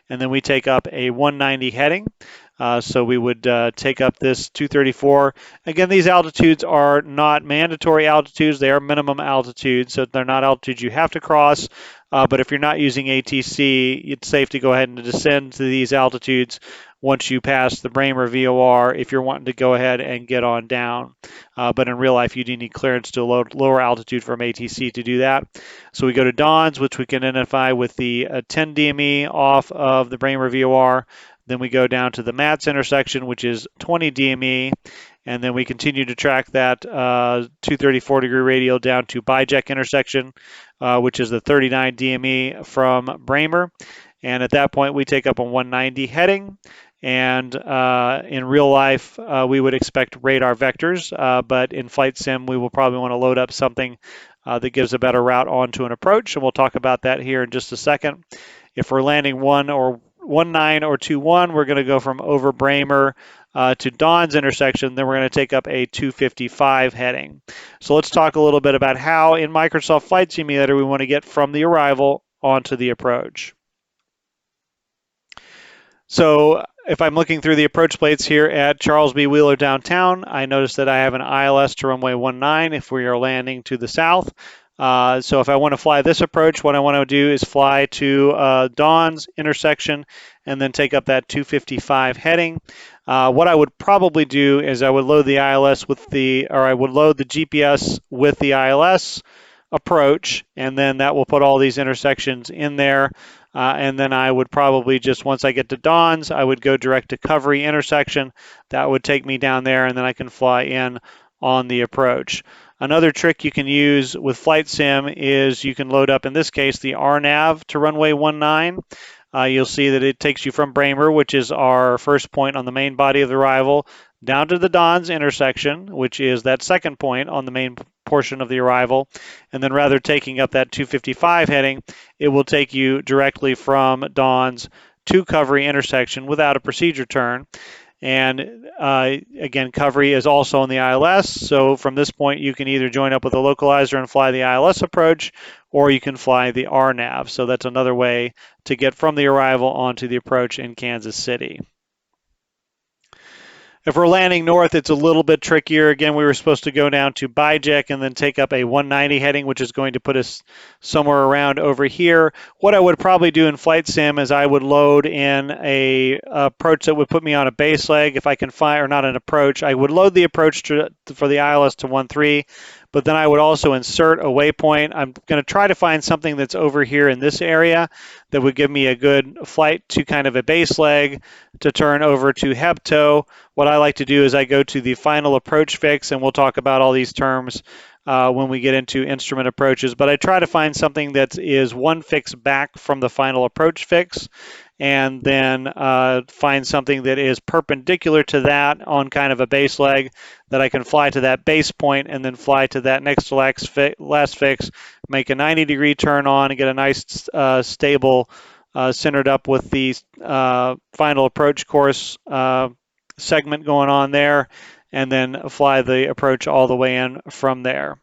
and then we take up a 190 heading. So we would take up this 234. Again, these altitudes are not mandatory altitudes. They are minimum altitudes, so they're not altitudes you have to cross. But if you're not using ATC, it's safe to go ahead and descend to these altitudes once you pass the Bramer VOR if you're wanting to go ahead and get on down. But in real life, you do need clearance to a lower altitude from ATC to do that. So we go to Dons, which we can identify with the 10 DME off of the Bramer VOR. Then we go down to the Mats intersection, which is 20 DME, and then we continue to track that 234 degree radial down to Bijek intersection, which is the 39 DME from Bramer. And at that point, we take up a 190 heading. And in real life, we would expect radar vectors, but in Flight Sim, we will probably want to load up something that gives a better route onto an approach, and we'll talk about that here in just a second. If we're landing 19 or 21, we're going to go from over Bramer to Don's intersection, then we're going to take up a 255 heading. So let's talk a little bit about how in Microsoft Flight Simulator we want to get from the arrival onto the approach. So if I'm looking through the approach plates here at Charles B. Wheeler downtown, I notice that I have an ILS to runway 19 if we are landing to the south. So if I want to fly this approach, what I want to do is fly to Don's intersection and then take up that 255 heading. What I would probably do is I would load the ILS I would load the GPS with the ILS approach, and then that will put all these intersections in there. And then I would probably just, once I get to Don's, I would go direct to Covery intersection. That would take me down there, and then I can fly in on the approach. Another trick you can use with Flight Sim is you can load up, in this case, the RNAV to runway 19. You'll see that it takes you from Bramer, which is our first point on the main body of the arrival, down to the Don's intersection, which is that second point on the main portion of the arrival. And then rather taking up that 255 heading, it will take you directly from Don's to Covery intersection without a procedure turn. And again, Covery is also on the ILS, so from this point you can either join up with a localizer and fly the ILS approach, or you can fly the RNAV. So that's another way to get from the arrival onto the approach in Kansas City. If we're landing north, it's a little bit trickier. Again, we were supposed to go down to Bijek and then take up a 190 heading, which is going to put us somewhere around over here. What I would probably do in Flight Sim is I would load in a approach that would put me on a base leg if I can find, or not an approach. I would load the approach for the ILS to 13, but then I would also insert a waypoint. I'm going to try to find something that's over here in this area that would give me a good flight to kind of a base leg to turn over to Hebto. What I like to do is I go to the final approach fix, and we'll talk about all these terms when we get into instrument approaches. But I try to find something that is one fix back from the final approach fix, and then find something that is perpendicular to that on kind of a base leg that I can fly to that base point and then fly to that next to last fix, make a 90-degree turn on and get a nice stable centered up with the final approach course segment going on there, and then fly the approach all the way in from there.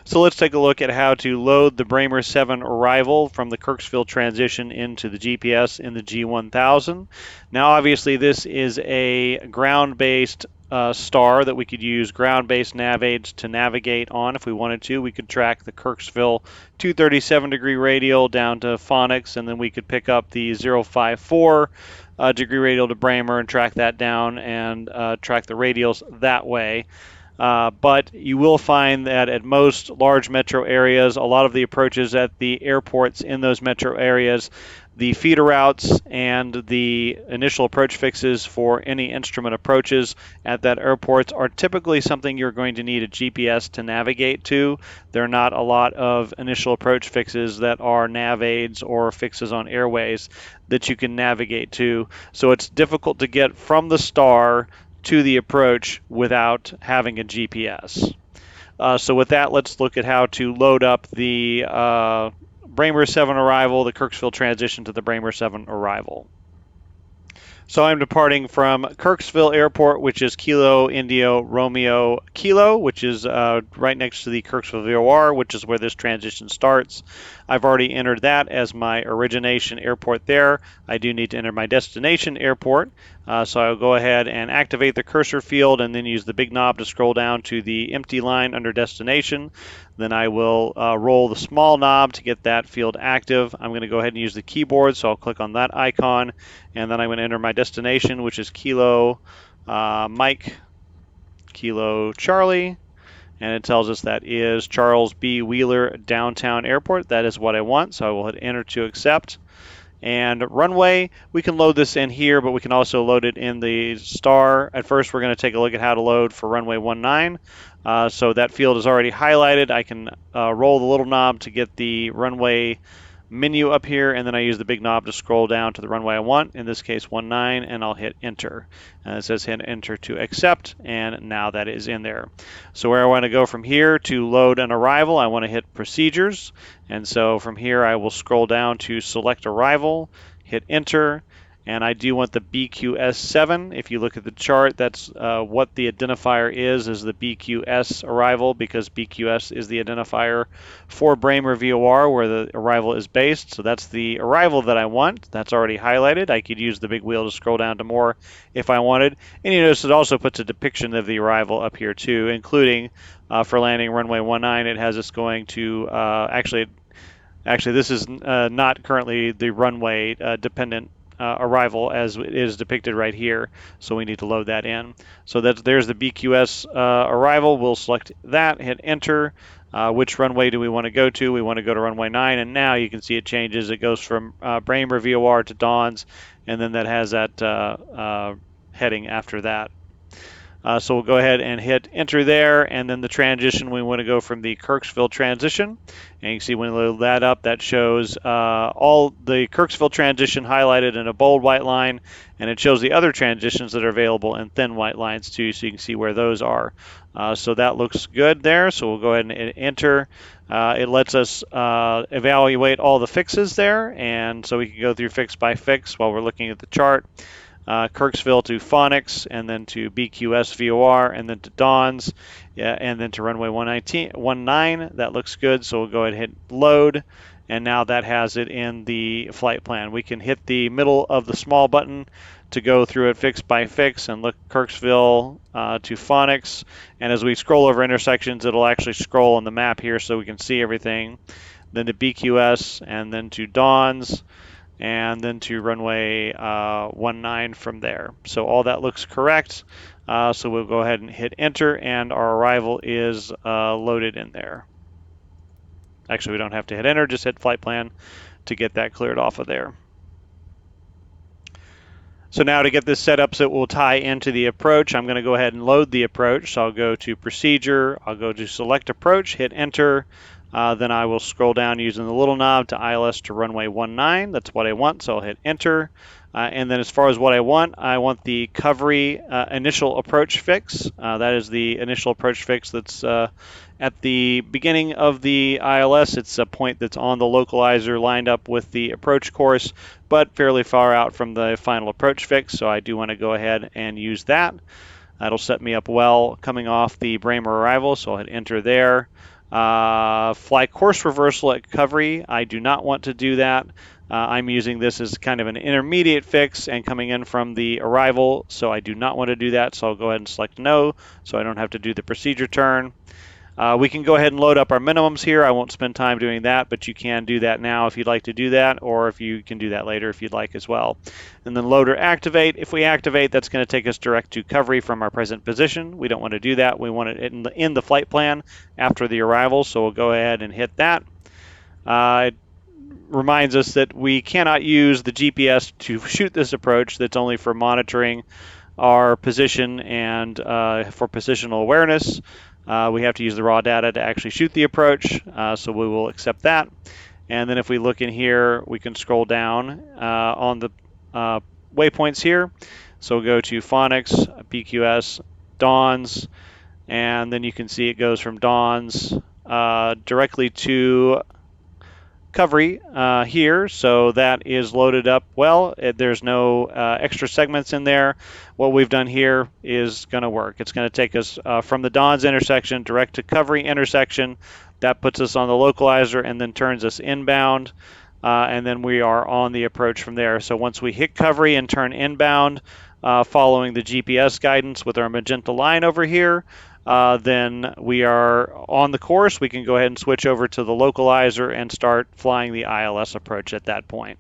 So let's take a look at how to load the Bramer 7 arrival from the Kirksville transition into the GPS in the G1000. Now, obviously, this is a ground-based star that we could use ground-based nav aids to navigate on if we wanted to. We could track the Kirksville 237-degree radial down to Phonics, and then we could pick up the 054 degree radial to Bramer and track that down and track the radials that way. But you will find that at most large metro areas, a lot of the approaches at the airports in those metro areas, the feeder routes and the initial approach fixes for any instrument approaches at that airports are typically something you're going to need a GPS to navigate to. There are not a lot of initial approach fixes that are nav aids or fixes on airways that you can navigate to. So it's difficult to get from the star to the approach without having a GPS. So with that, let's look at how to load up the Bramer 7 arrival, the Kirksville transition to the Bramer 7 arrival. So I'm departing from Kirksville Airport, which is Kilo Indio Romeo Kilo, which is right next to the Kirksville VOR, which is where this transition starts. I've already entered that as my origination airport there. I do need to enter my destination airport. So I'll go ahead and activate the cursor field and then use the big knob to scroll down to the empty line under destination. Then I will roll the small knob to get that field active. I'm going to go ahead and use the keyboard, so I'll click on that icon, and then I'm going to enter my destination, which is Kilo Mike, Kilo Charlie, and it tells us that is Charles B. Wheeler Downtown Airport. That is what I want, so I will hit enter to accept. And runway, we can load this in here, but we can also load it in the star. At first, we're going to take a look at how to load for runway 19. So that field is already highlighted. I can roll the little knob to get the runway menu up here, and then I use the big knob to scroll down to the runway I want, in this case 19, and I'll hit enter. And it says hit enter to accept, and now that is in there. So where I want to go from here to load an arrival, I want to hit procedures, and so from here I will scroll down to select arrival, hit enter, and I do want the BQS7. If you look at the chart, that's what the identifier is the BQS arrival, because BQS is the identifier for Bramer VOR where the arrival is based. So that's the arrival that I want. That's already highlighted. I could use the big wheel to scroll down to more if I wanted. And you notice it also puts a depiction of the arrival up here too, including for landing runway 19, it has us going to actually this is not currently the runway dependent arrival as it is depicted right here, so we need to load that in. So there's the BQS arrival. We'll select that, hit enter. Which runway do we want to go to? We want to go to runway 9, and now you can see it changes. It goes from Bramer VOR to Dawn's, and then that has that heading after that. So we'll go ahead and hit enter there, and then the transition, we want to go from the Kirksville transition. And you can see when we load that up, that shows all the Kirksville transition highlighted in a bold white line, and it shows the other transitions that are available in thin white lines too, so you can see where those are. So that looks good there, so we'll go ahead and enter. It lets us evaluate all the fixes there, and so we can go through fix by fix while we're looking at the chart. Kirksville to Phonics, and then to BQS VOR, and then to Dawn's, and then to runway 19. That looks good, so we'll go ahead and hit load, and now that has it in the flight plan. We can hit the middle of the small button to go through it fix by fix and look Kirksville to Phonics. And as we scroll over intersections, it'll actually scroll on the map here so we can see everything. Then to BQS, and then to Dawns, and then to runway 19 from there. So all that looks correct. So we'll go ahead and hit enter, and our arrival is loaded in there. Actually, we don't have to hit enter, just hit flight plan to get that cleared off of there. So now to get this set up so it will tie into the approach, I'm going to go ahead and load the approach. So I'll go to procedure, I'll go to select approach, hit enter. Then I will scroll down using the little knob to ILS to runway 19. That's what I want, so I'll hit enter. And then as far as what I want the Covery initial approach fix. That is the initial approach fix that's at the beginning of the ILS. It's a point that's on the localizer lined up with the approach course, but fairly far out from the final approach fix, so I do want to go ahead and use that. That'll set me up well coming off the Bramer arrival, so I'll hit enter there. Fly course reversal at Covery. I do not want to do that. I'm using this as kind of an intermediate fix and coming in from the arrival, so I do not want to do that, so I'll go ahead and select no, so I don't have to do the procedure turn. We can go ahead and load up our minimums here. I won't spend time doing that, but you can do that now if you'd like to do that, or if you can do that later if you'd like as well. And then loader activate. If we activate, that's going to take us direct to Covery from our present position. We don't want to do that. We want it in the flight plan after the arrival, so we'll go ahead and hit that. It reminds us that we cannot use the GPS to shoot this approach. That's only for monitoring our position and for positional awareness. We have to use the raw data to actually shoot the approach, so we will accept that. And then if we look in here, we can scroll down on the waypoints here. So we'll go to Phonics, BQS, Dawns, and then you can see it goes from Dawns directly to Covery here, so that is loaded up well. There's no extra segments in there. What we've done here is going to work. It's going to take us from the Dawns intersection direct to Covery intersection. That puts us on the localizer and then turns us inbound, and then we are on the approach from there. So once we hit Covery and turn inbound, following the GPS guidance with our magenta line over here, then we are on the course. We can go ahead and switch over to the localizer and start flying the ILS approach at that point.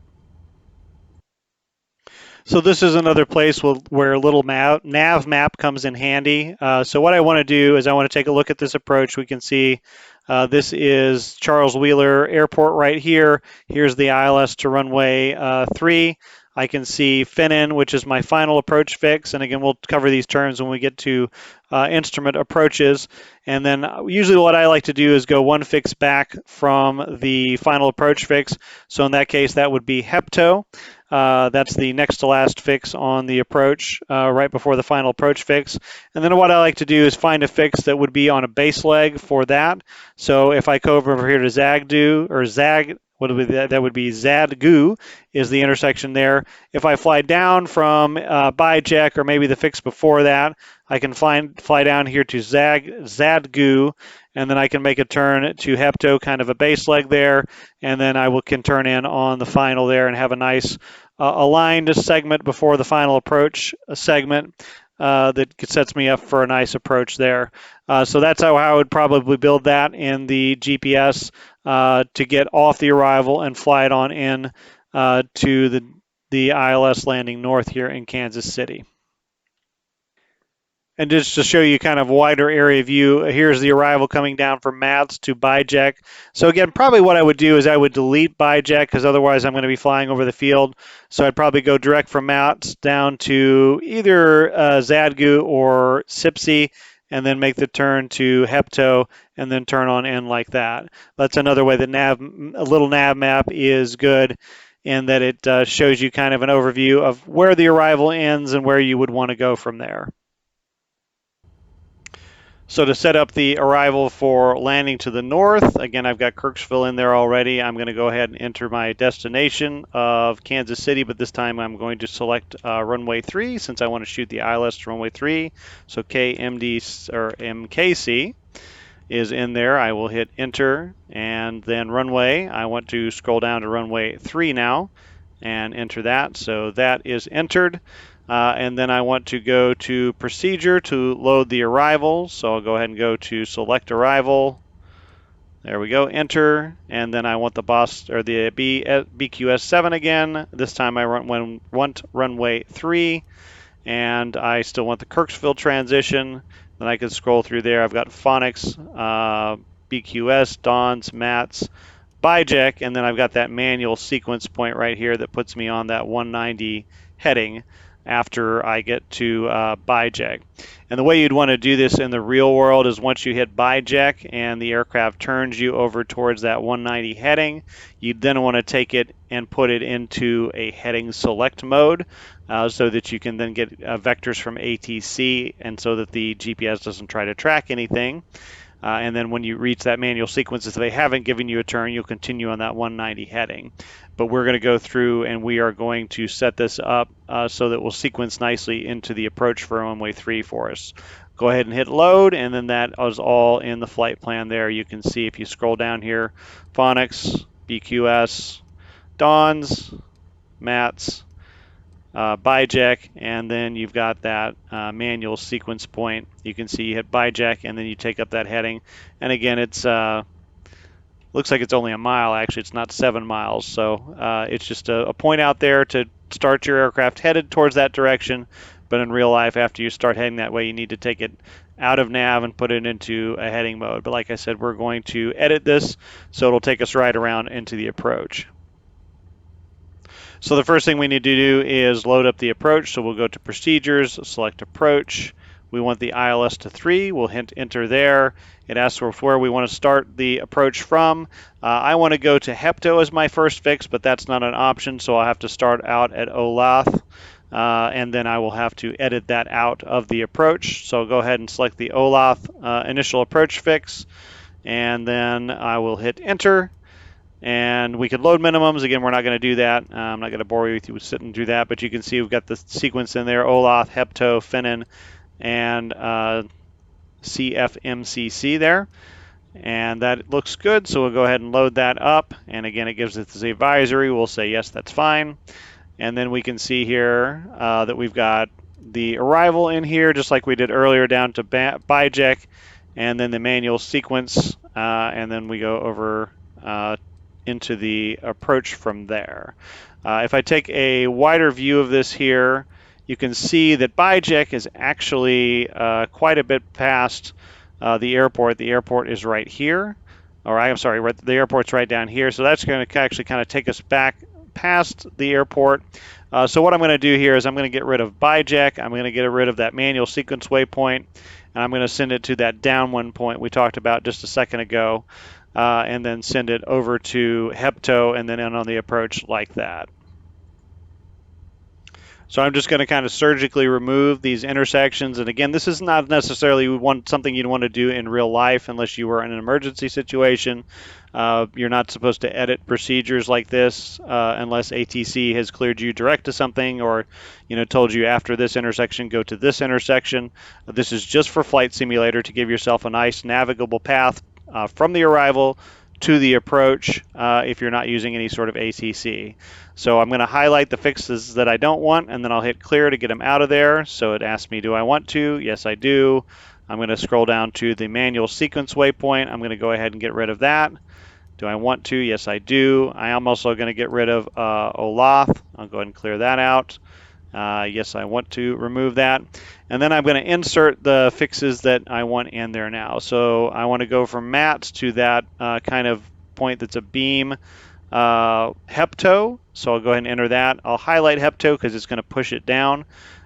So this is another place where a little nav map comes in handy. So what I want to do is I want to take a look at this approach. We can see this is Charles Wheeler Airport right here. Here's the ILS to runway 3. I can see fin-in, which is my final approach fix. And again, we'll cover these terms when we get to instrument approaches. And then usually what I like to do is go one fix back from the final approach fix. So in that case, that would be Hepto. That's the next to last fix on the approach, right before the final approach fix. And then what I like to do is find a fix that would be on a base leg for that. So if I go over here to Zagdu, or Zag, what would be that would be Zadgu is the intersection there. If I fly down from Bijek, or maybe the fix before that, I can fly down here to Zadgu, and then I can make a turn to Hepto, kind of a base leg there, and then can turn in on the final there and have a nice aligned segment before the final approach segment that sets me up for a nice approach there. So that's how I would probably build that in the GPS to get off the arrival and fly it on in to the ILS landing north here in Kansas City. And just to show you kind of wider area view, here's the arrival coming down from Mats to Bijek. So again, probably what I would do is I would delete Bijek, because otherwise I'm going to be flying over the field. So I'd probably go direct from Mats down to either Zadgu or Sipsey, and then make the turn to Hepto, and then turn on in like that. That's another way that a little nav map is good, in that it shows you kind of an overview of where the arrival ends and where you would want to go from there. So to set up the arrival for landing to the north, again, I've got Kirksville in there already. I'm going to go ahead and enter my destination of Kansas City, but this time I'm going to select runway 3 since I want to shoot the ILS to runway 3. So KMD or MKC is in there. I will hit enter, and then runway. I want to scroll down to runway 3 now and enter that. So that is entered. and then I want to go to procedure to load the arrival. So I'll go ahead and go to select arrival. There we go, enter, and then I want the BQS7 again. This time I want runway 3, and I still want the Kirksville transition. Then I can scroll through there. I've got phonics, BQS, DONS, MATS, BIJEC, and then I've got that manual sequence point right here that puts me on that 190 heading after I get to BIJEC. And the way you'd want to do this in the real world is once you hit BIJEC and the aircraft turns you over towards that 190 heading, you'd then want to take it and put it into a heading select mode so that you can then get vectors from ATC and so that the GPS doesn't try to track anything. And then when you reach that manual sequence, if they haven't given you a turn, you'll continue on that 190 heading. But we're going to go through and we are going to set this up so that we'll sequence nicely into the approach for runway 3 for us. Go ahead and hit load, and then that is all in the flight plan there. You can see if you scroll down here, phonics, BQS, DONS, MATS, BIJEC, and then you've got that manual sequence point. You can see you hit BIJEC, and then you take up that heading. And again, it's looks like it's only a mile. Actually, it's not 7 miles. So it's just a point out there to start your aircraft headed towards that direction. But in real life, after you start heading that way, you need to take it out of nav and put it into a heading mode. But like I said, we're going to edit this so it'll take us right around into the approach. So the first thing we need to do is load up the approach. So we'll go to procedures, select approach. We want the ILS to 3. We'll hit enter there. It asks for where we want to start the approach from. I want to go to Hepto as my first fix, but that's not an option, so I'll have to start out at OLATH. And then I will have to edit that out of the approach. So I'll go ahead and select the OLATH initial approach fix, and then I will hit enter. And we could load minimums. Again, we're not going to do that. I'm not going to bore you with sitting through that, but you can see we've got the sequence in there, OLATH, Hepto, Finnan, and CFMCC there. And that looks good, so we'll go ahead and load that up. And again, it gives us the advisory. We'll say, yes, that's fine. And then we can see here that we've got the arrival in here, just like we did earlier, down to BIJEC, and then the manual sequence, and then we go over into the approach from there. If I take a wider view of this here, you can see that BIJEC is actually quite a bit past the airport. The airport is right here, or I'm sorry, the airport's right down here. So that's going to actually kind of take us back past the airport. So what I'm going to do here is I'm going to get rid of BIJEC. I'm going to get rid of that manual sequence waypoint, and I'm going to send it to that downwind point we talked about just a second ago. And then send it over to Hepto and then in on the approach like that. So I'm just going to kind of surgically remove these intersections. And again, this is not necessarily something you'd want to do in real life unless you were in an emergency situation. You're not supposed to edit procedures like this unless ATC has cleared you direct to something or told you after this intersection, go to this intersection. This is just for Flight Simulator to give yourself a nice navigable path from the arrival to the approach if you're not using any sort of ATC. So I'm going to highlight the fixes that I don't want, and then I'll hit clear to get them out of there. So it asks me, do I want to? Yes, I do. I'm going to scroll down to the manual sequence waypoint. I'm going to go ahead and get rid of that. Do I want to? Yes, I do. I am also going to get rid of OLATH. I'll go ahead and clear that out. Yes, I want to remove that. And then I'm going to insert the fixes that I want in there now. So I want to go from MATS to that kind of point that's a beam Hepto. So I'll go ahead and enter that. I'll highlight Hepto because it's going to push it down.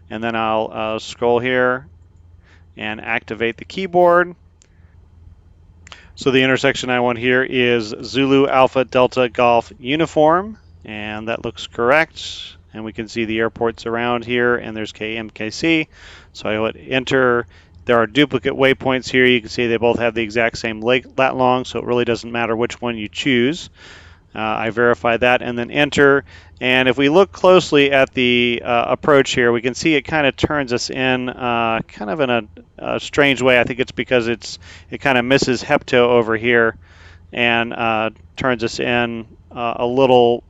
And then I'll scroll here and activate the keyboard. So the intersection I want here is Zulu Alpha Delta Golf Uniform, and that looks correct. And we can see the airports around here, and there's KMKC. So I would enter. There are duplicate waypoints here. You can see they both have the exact same lat long, so it really doesn't matter which one you choose. I verify that and then enter. And if we look closely at the approach here, we can see it kind of turns us in kind of in a strange way. I think it's because it kind of misses Hepto over here and turns us in a little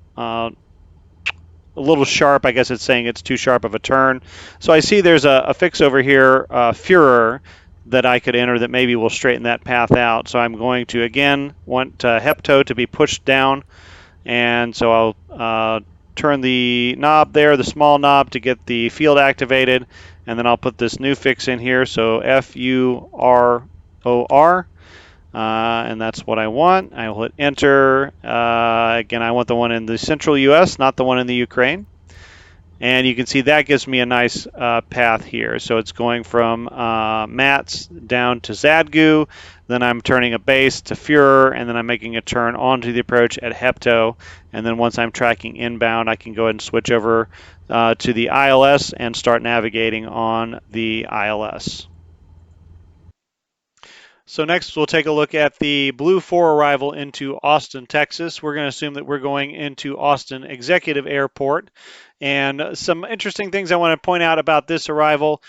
little sharp. I guess it's saying it's too sharp of a turn. So I see there's a fix over here, Führer, that I could enter that maybe will straighten that path out. So I'm going to, again, want Hepto to be pushed down. And so I'll turn the knob there, the small knob, to get the field activated. And then I'll put this new fix in here. So FUROR. And that's what I want. I will hit enter. Again, I want the one in the central US, not the one in the Ukraine. And you can see that gives me a nice path here. So it's going from Mats down to Zadgu. Then I'm turning a base to Führer, and then I'm making a turn onto the approach at Hepto. And then once I'm tracking inbound, I can go ahead and switch over to the ILS and start navigating on the ILS. So next we'll take a look at the Blue 4 arrival into Austin, Texas. We're going to assume that we're going into Austin Executive Airport. And some interesting things I want to point out about this arrival.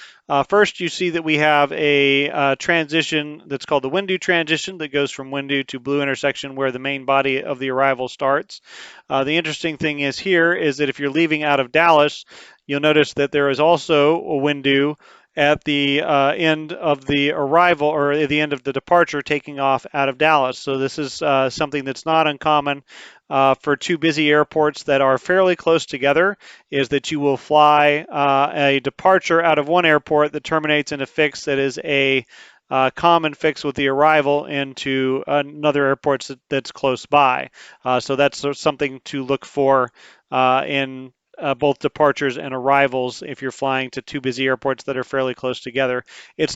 First, you see that we have a transition that's called the Windoo transition that goes from Windoo to Blue intersection where the main body of the arrival starts. The interesting thing is here is that if you're leaving out of Dallas, you'll notice that there is also a Windoo at the end of the arrival or at the end of the departure taking off out of Dallas. So this is something that's not uncommon for two busy airports that are fairly close together, is that you will fly a departure out of one airport that terminates in a fix that is a common fix with the arrival into another airport that's close by. So that's something to look for in both departures and arrivals if you're flying to two busy airports that are fairly close together. It's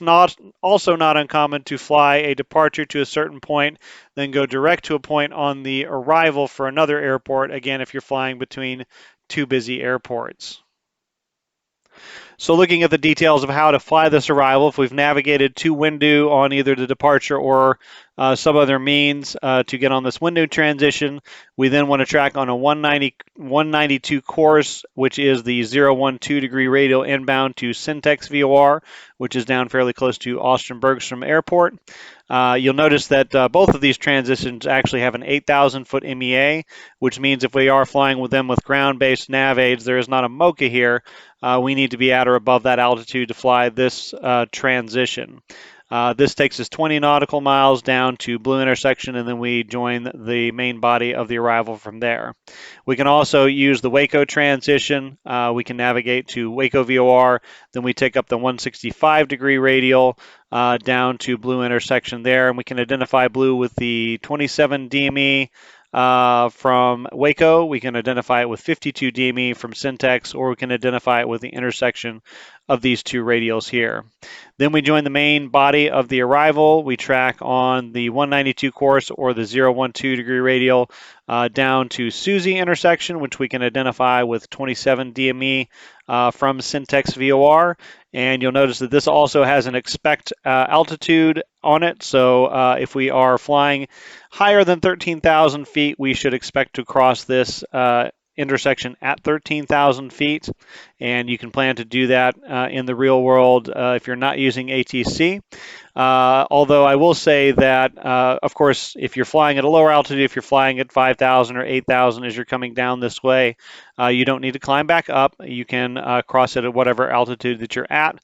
also not uncommon to fly a departure to a certain point, then go direct to a point on the arrival for another airport, again, if you're flying between two busy airports. So looking at the details of how to fly this arrival, if we've navigated to Windoo on either the departure or some other means to get on this Windoo transition, we then want to track on a 192 course, which is the 012 degree radial inbound to Syntex VOR, which is down fairly close to Austin Bergstrom Airport. You'll notice that both of these transitions actually have an 8,000 foot MEA, which means if we are flying with them with ground-based nav aids, there is not a MOCA here. We need to be at or above that altitude to fly this transition. This takes us 20 nautical miles down to Blue intersection, and then we join the main body of the arrival from there. We can also use the Waco transition. We can navigate to Waco VOR, then we take up the 165 degree radial down to Blue intersection there, and we can identify Blue with the 27 DME from Waco. We can identify it with 52 DME from Syntex, or we can identify it with the intersection of these two radials here. Then we join the main body of the arrival. We track on the 192 course or the 012 degree radial down to Susie intersection, which we can identify with 27 DME from Syntex VOR. And you'll notice that this also has an expect altitude on it. So if we are flying higher than 13,000 feet, we should expect to cross this intersection at 13,000 feet, and you can plan to do that in the real world if you're not using ATC. Although I will say that, of course, if you're flying at a lower altitude, if you're flying at 5,000 or 8,000 as you're coming down this way, you don't need to climb back up. You can cross it at whatever altitude that you're at.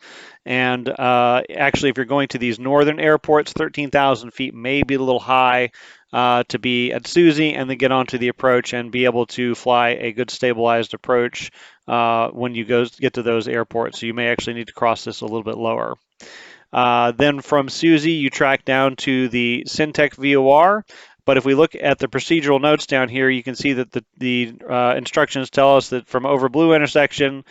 And actually, if you're going to these northern airports, 13,000 feet may be a little high to be at Susie and then get onto the approach and be able to fly a good stabilized approach when you get to those airports. So you may actually need to cross this a little bit lower. Then from Susie, you track down to the Syntex VOR. But if we look at the procedural notes down here, you can see that the instructions tell us that from over Blue intersection,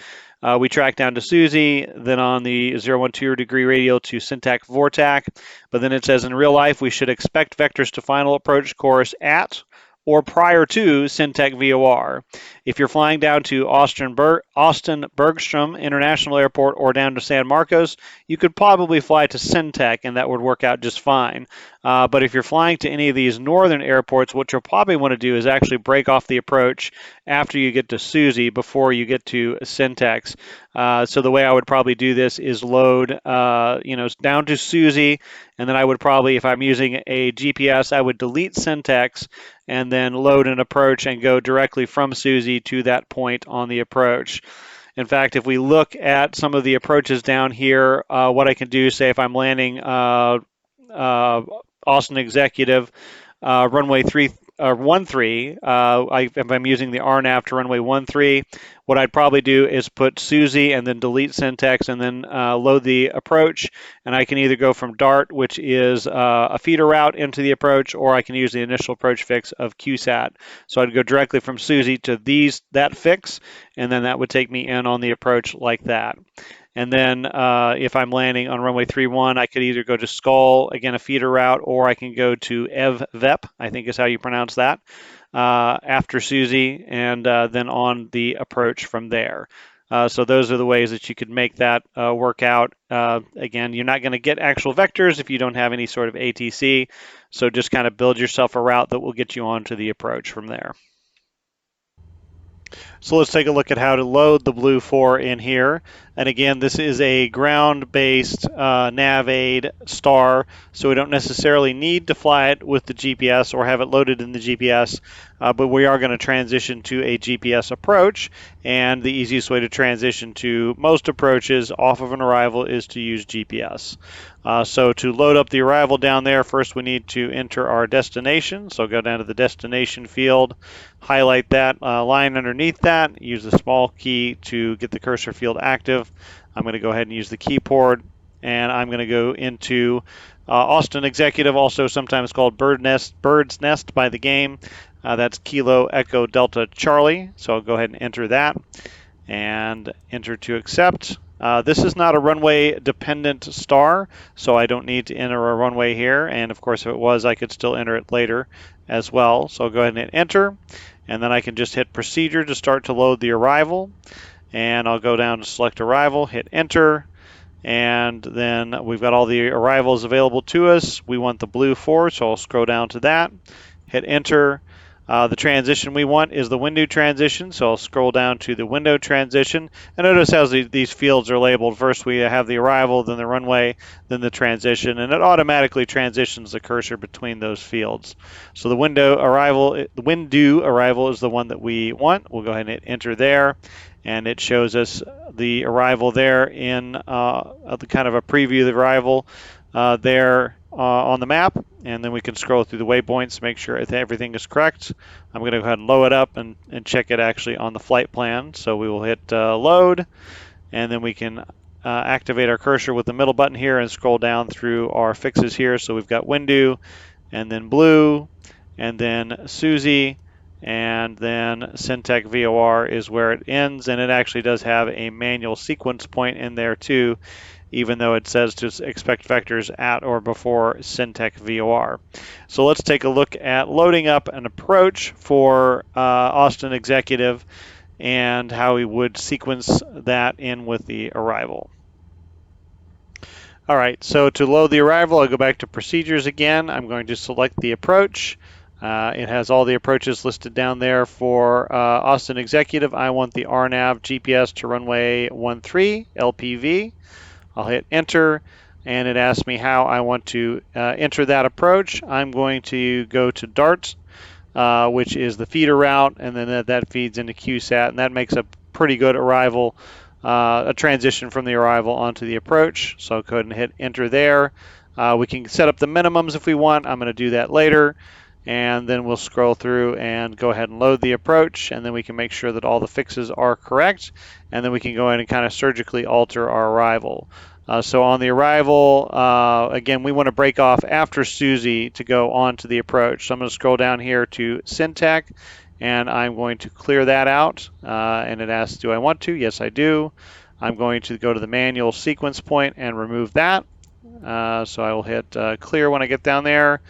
we track down to Susie, then on the 012 degree radial to Syntex VORTAC. But then it says in real life, we should expect vectors to final approach course at or prior to Syntex VOR. If you're flying down to Austin Bergstrom International Airport or down to San Marcos, you could probably fly to Syntex and that would work out just fine. But if you're flying to any of these northern airports, what you'll probably want to do is actually break off the approach after you get to Susie before you get to Syntex. So the way I would probably do this is load, down to Susie, and then I would probably, if I'm using a GPS, I would delete Syntex and then load an approach and go directly from Susie to that point on the approach. In fact, if we look at some of the approaches down here, what I can do, say if I'm landing Austin Executive, runway 13, if I'm using the RNAV to runway 13, what I'd probably do is put Susie and then delete syntax and then load the approach. And I can either go from DART, which is a feeder route, into the approach, or I can use the initial approach fix of QSAT. So I'd go directly from Susie to that fix, and then that would take me in on the approach like that. And then if I'm landing on runway 31, I could either go to Skull, again, a feeder route, or I can go to EVVEP, I think is how you pronounce that, after Susie, and then on the approach from there. So those are the ways that you could make that work out. Again, you're not going to get actual vectors if you don't have any sort of ATC, so just kind of build yourself a route that will get you onto the approach from there. So let's take a look at how to load the Blue 4 in here. And again, this is a ground-based NAV STAR, so we don't necessarily need to fly it with the GPS or have it loaded in the GPS, but we are going to transition to a GPS approach, and the easiest way to transition to most approaches off of an arrival is to use GPS. So to load up the arrival down there, first we need to enter our destination. So go down to the destination field, highlight that line underneath that, use the small key to get the cursor field active. I'm going to go ahead and use the keyboard, and I'm going to go into Austin Executive, also sometimes called Bird's Nest by the game. That's Kilo Echo Delta Charlie. So I'll go ahead and enter that and enter to accept. This is not a runway dependent star, so I don't need to enter a runway here. And of course, if it was, I could still enter it later as well. So I'll go ahead and hit enter, and then I can just hit procedure to start to load the arrival. And I'll go down to select arrival, hit enter, and then we've got all the arrivals available to us. We want the Blue 4, so I'll scroll down to that, hit enter. The transition we want is the window transition, so I'll scroll down to the window transition, and notice how these fields are labeled. First we have the arrival, then the runway, then the transition, and it automatically transitions the cursor between those fields. So the window arrival is the one that we want. We'll go ahead and hit enter there, and it shows us the arrival there in the kind of a preview of the arrival there on the map, and then we can scroll through the waypoints to make sure everything is correct. I'm going to go ahead and load it up and check it actually on the flight plan. So we will hit load, and then we can activate our cursor with the middle button here and scroll down through our fixes here. So we've got Windu, and then Blue, and then Susie, and then Syntec VOR is where it ends, and it actually does have a manual sequence point in there too, even though it says to expect vectors at or before Syntec VOR. So let's take a look at loading up an approach for Austin Executive and how we would sequence that in with the arrival. All right, so to load the arrival, I'll go back to procedures again. I'm going to select the approach. It has all the approaches listed down there for Austin Executive. I want the RNAV GPS to runway 13 LPV. I'll hit enter, and it asks me how I want to enter that approach. I'm going to go to DART, which is the feeder route, and then that feeds into QSAT, and that makes a pretty good arrival, a transition from the arrival onto the approach. So I'll go ahead and hit enter there. We can set up the minimums if we want. I'm going to do that later. And then we'll scroll through and go ahead and load the approach, and then we can make sure that all the fixes are correct, and then we can go in and kind of surgically alter our arrival. So on the arrival, again, we want to break off after Susie to go on to the approach. So I'm going to scroll down here to Syntec, and I'm going to clear that out, and it asks, do I want to? Yes, I do. I'm going to go to the manual sequence point and remove that. So I will hit clear when I get down there,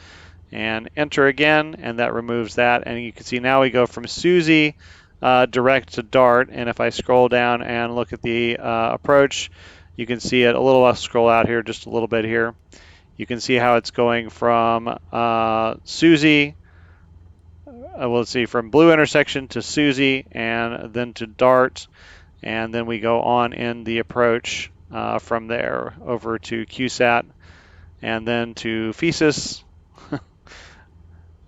and enter again, and that removes that. And you can see now we go from Susie direct to DART, and if I scroll down and look at the approach, you can see it a little. I'll scroll out here just a little bit here. You can see how it's going from Susie, let's see, from Blue intersection to Susie, and then to DART, and then we go on in the approach from there over to QSAT, and then to Phesis.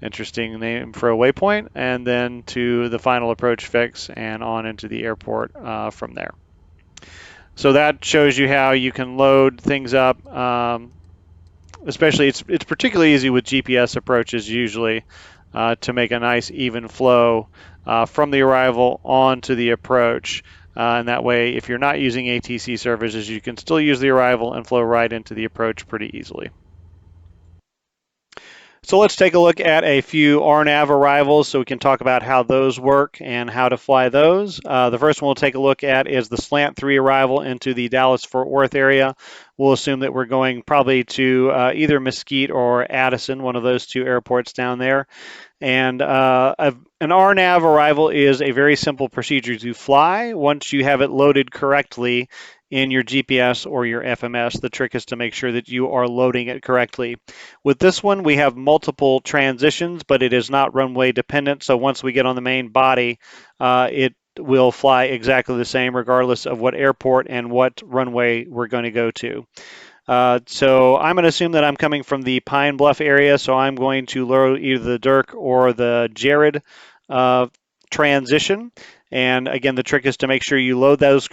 Interesting name for a waypoint, and then to the final approach fix and on into the airport from there. So that shows you how you can load things up. Especially, it's particularly easy with GPS approaches usually to make a nice even flow from the arrival on to the approach. And that way, if you're not using ATC services, you can still use the arrival and flow right into the approach pretty easily. So let's take a look at a few RNAV arrivals so we can talk about how those work and how to fly those. The first one we'll take a look at is the slant 3 arrival into the Dallas-Fort Worth area. We'll assume that we're going probably to either Mesquite or Addison, one of those two airports down there. And an RNAV arrival is a very simple procedure to fly once you have it loaded correctly in your GPS or your FMS. The trick is to make sure that you are loading it correctly. With this one, we have multiple transitions, but it is not runway dependent. So once we get on the main body, it will fly exactly the same regardless of what airport and what runway we're going to go to. So I'm going to assume that I'm coming from the Pine Bluff area, so I'm going to load either the Dirk or the Jared transition. And again, the trick is to make sure you load those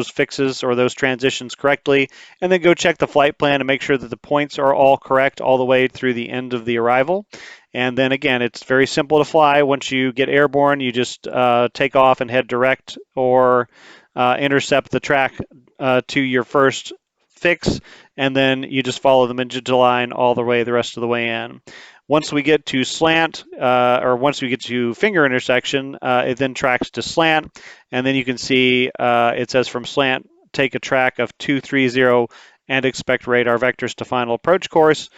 fixes or those transitions correctly, and then go check the flight plan and make sure that the points are all correct all the way through the end of the arrival. And then again, it's very simple to fly. Once you get airborne, you just take off and head direct or intercept the track to your first fix, and then you just follow the magenta line all the way the rest of the way in. Once we get to slant, or once we get to finger intersection, it then tracks to slant, and then you can see it says from slant, take a track of 230 and expect radar vectors to final approach course.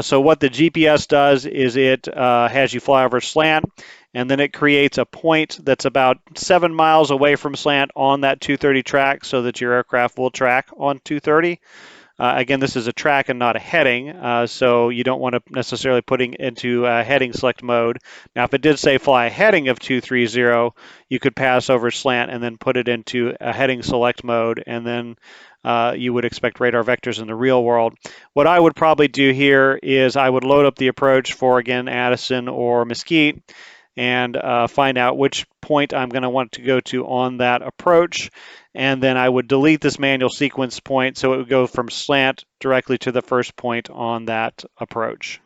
So what the GPS does is it has you fly over slant, and then it creates a point that's about 7 miles away from slant on that 230 track so that your aircraft will track on 230. Again, this is a track and not a heading, so you don't want to necessarily putting into heading select mode. Now, if it did say fly a heading of 230, you could pass over slant and then put it into a heading select mode, and then you would expect radar vectors in the real world. What I would probably do here is I would load up the approach for, again, Addison or Mesquite, and find out which point I'm going to want to go to on that approach. And then I would delete this manual sequence point so it would go from slant directly to the first point on that approach.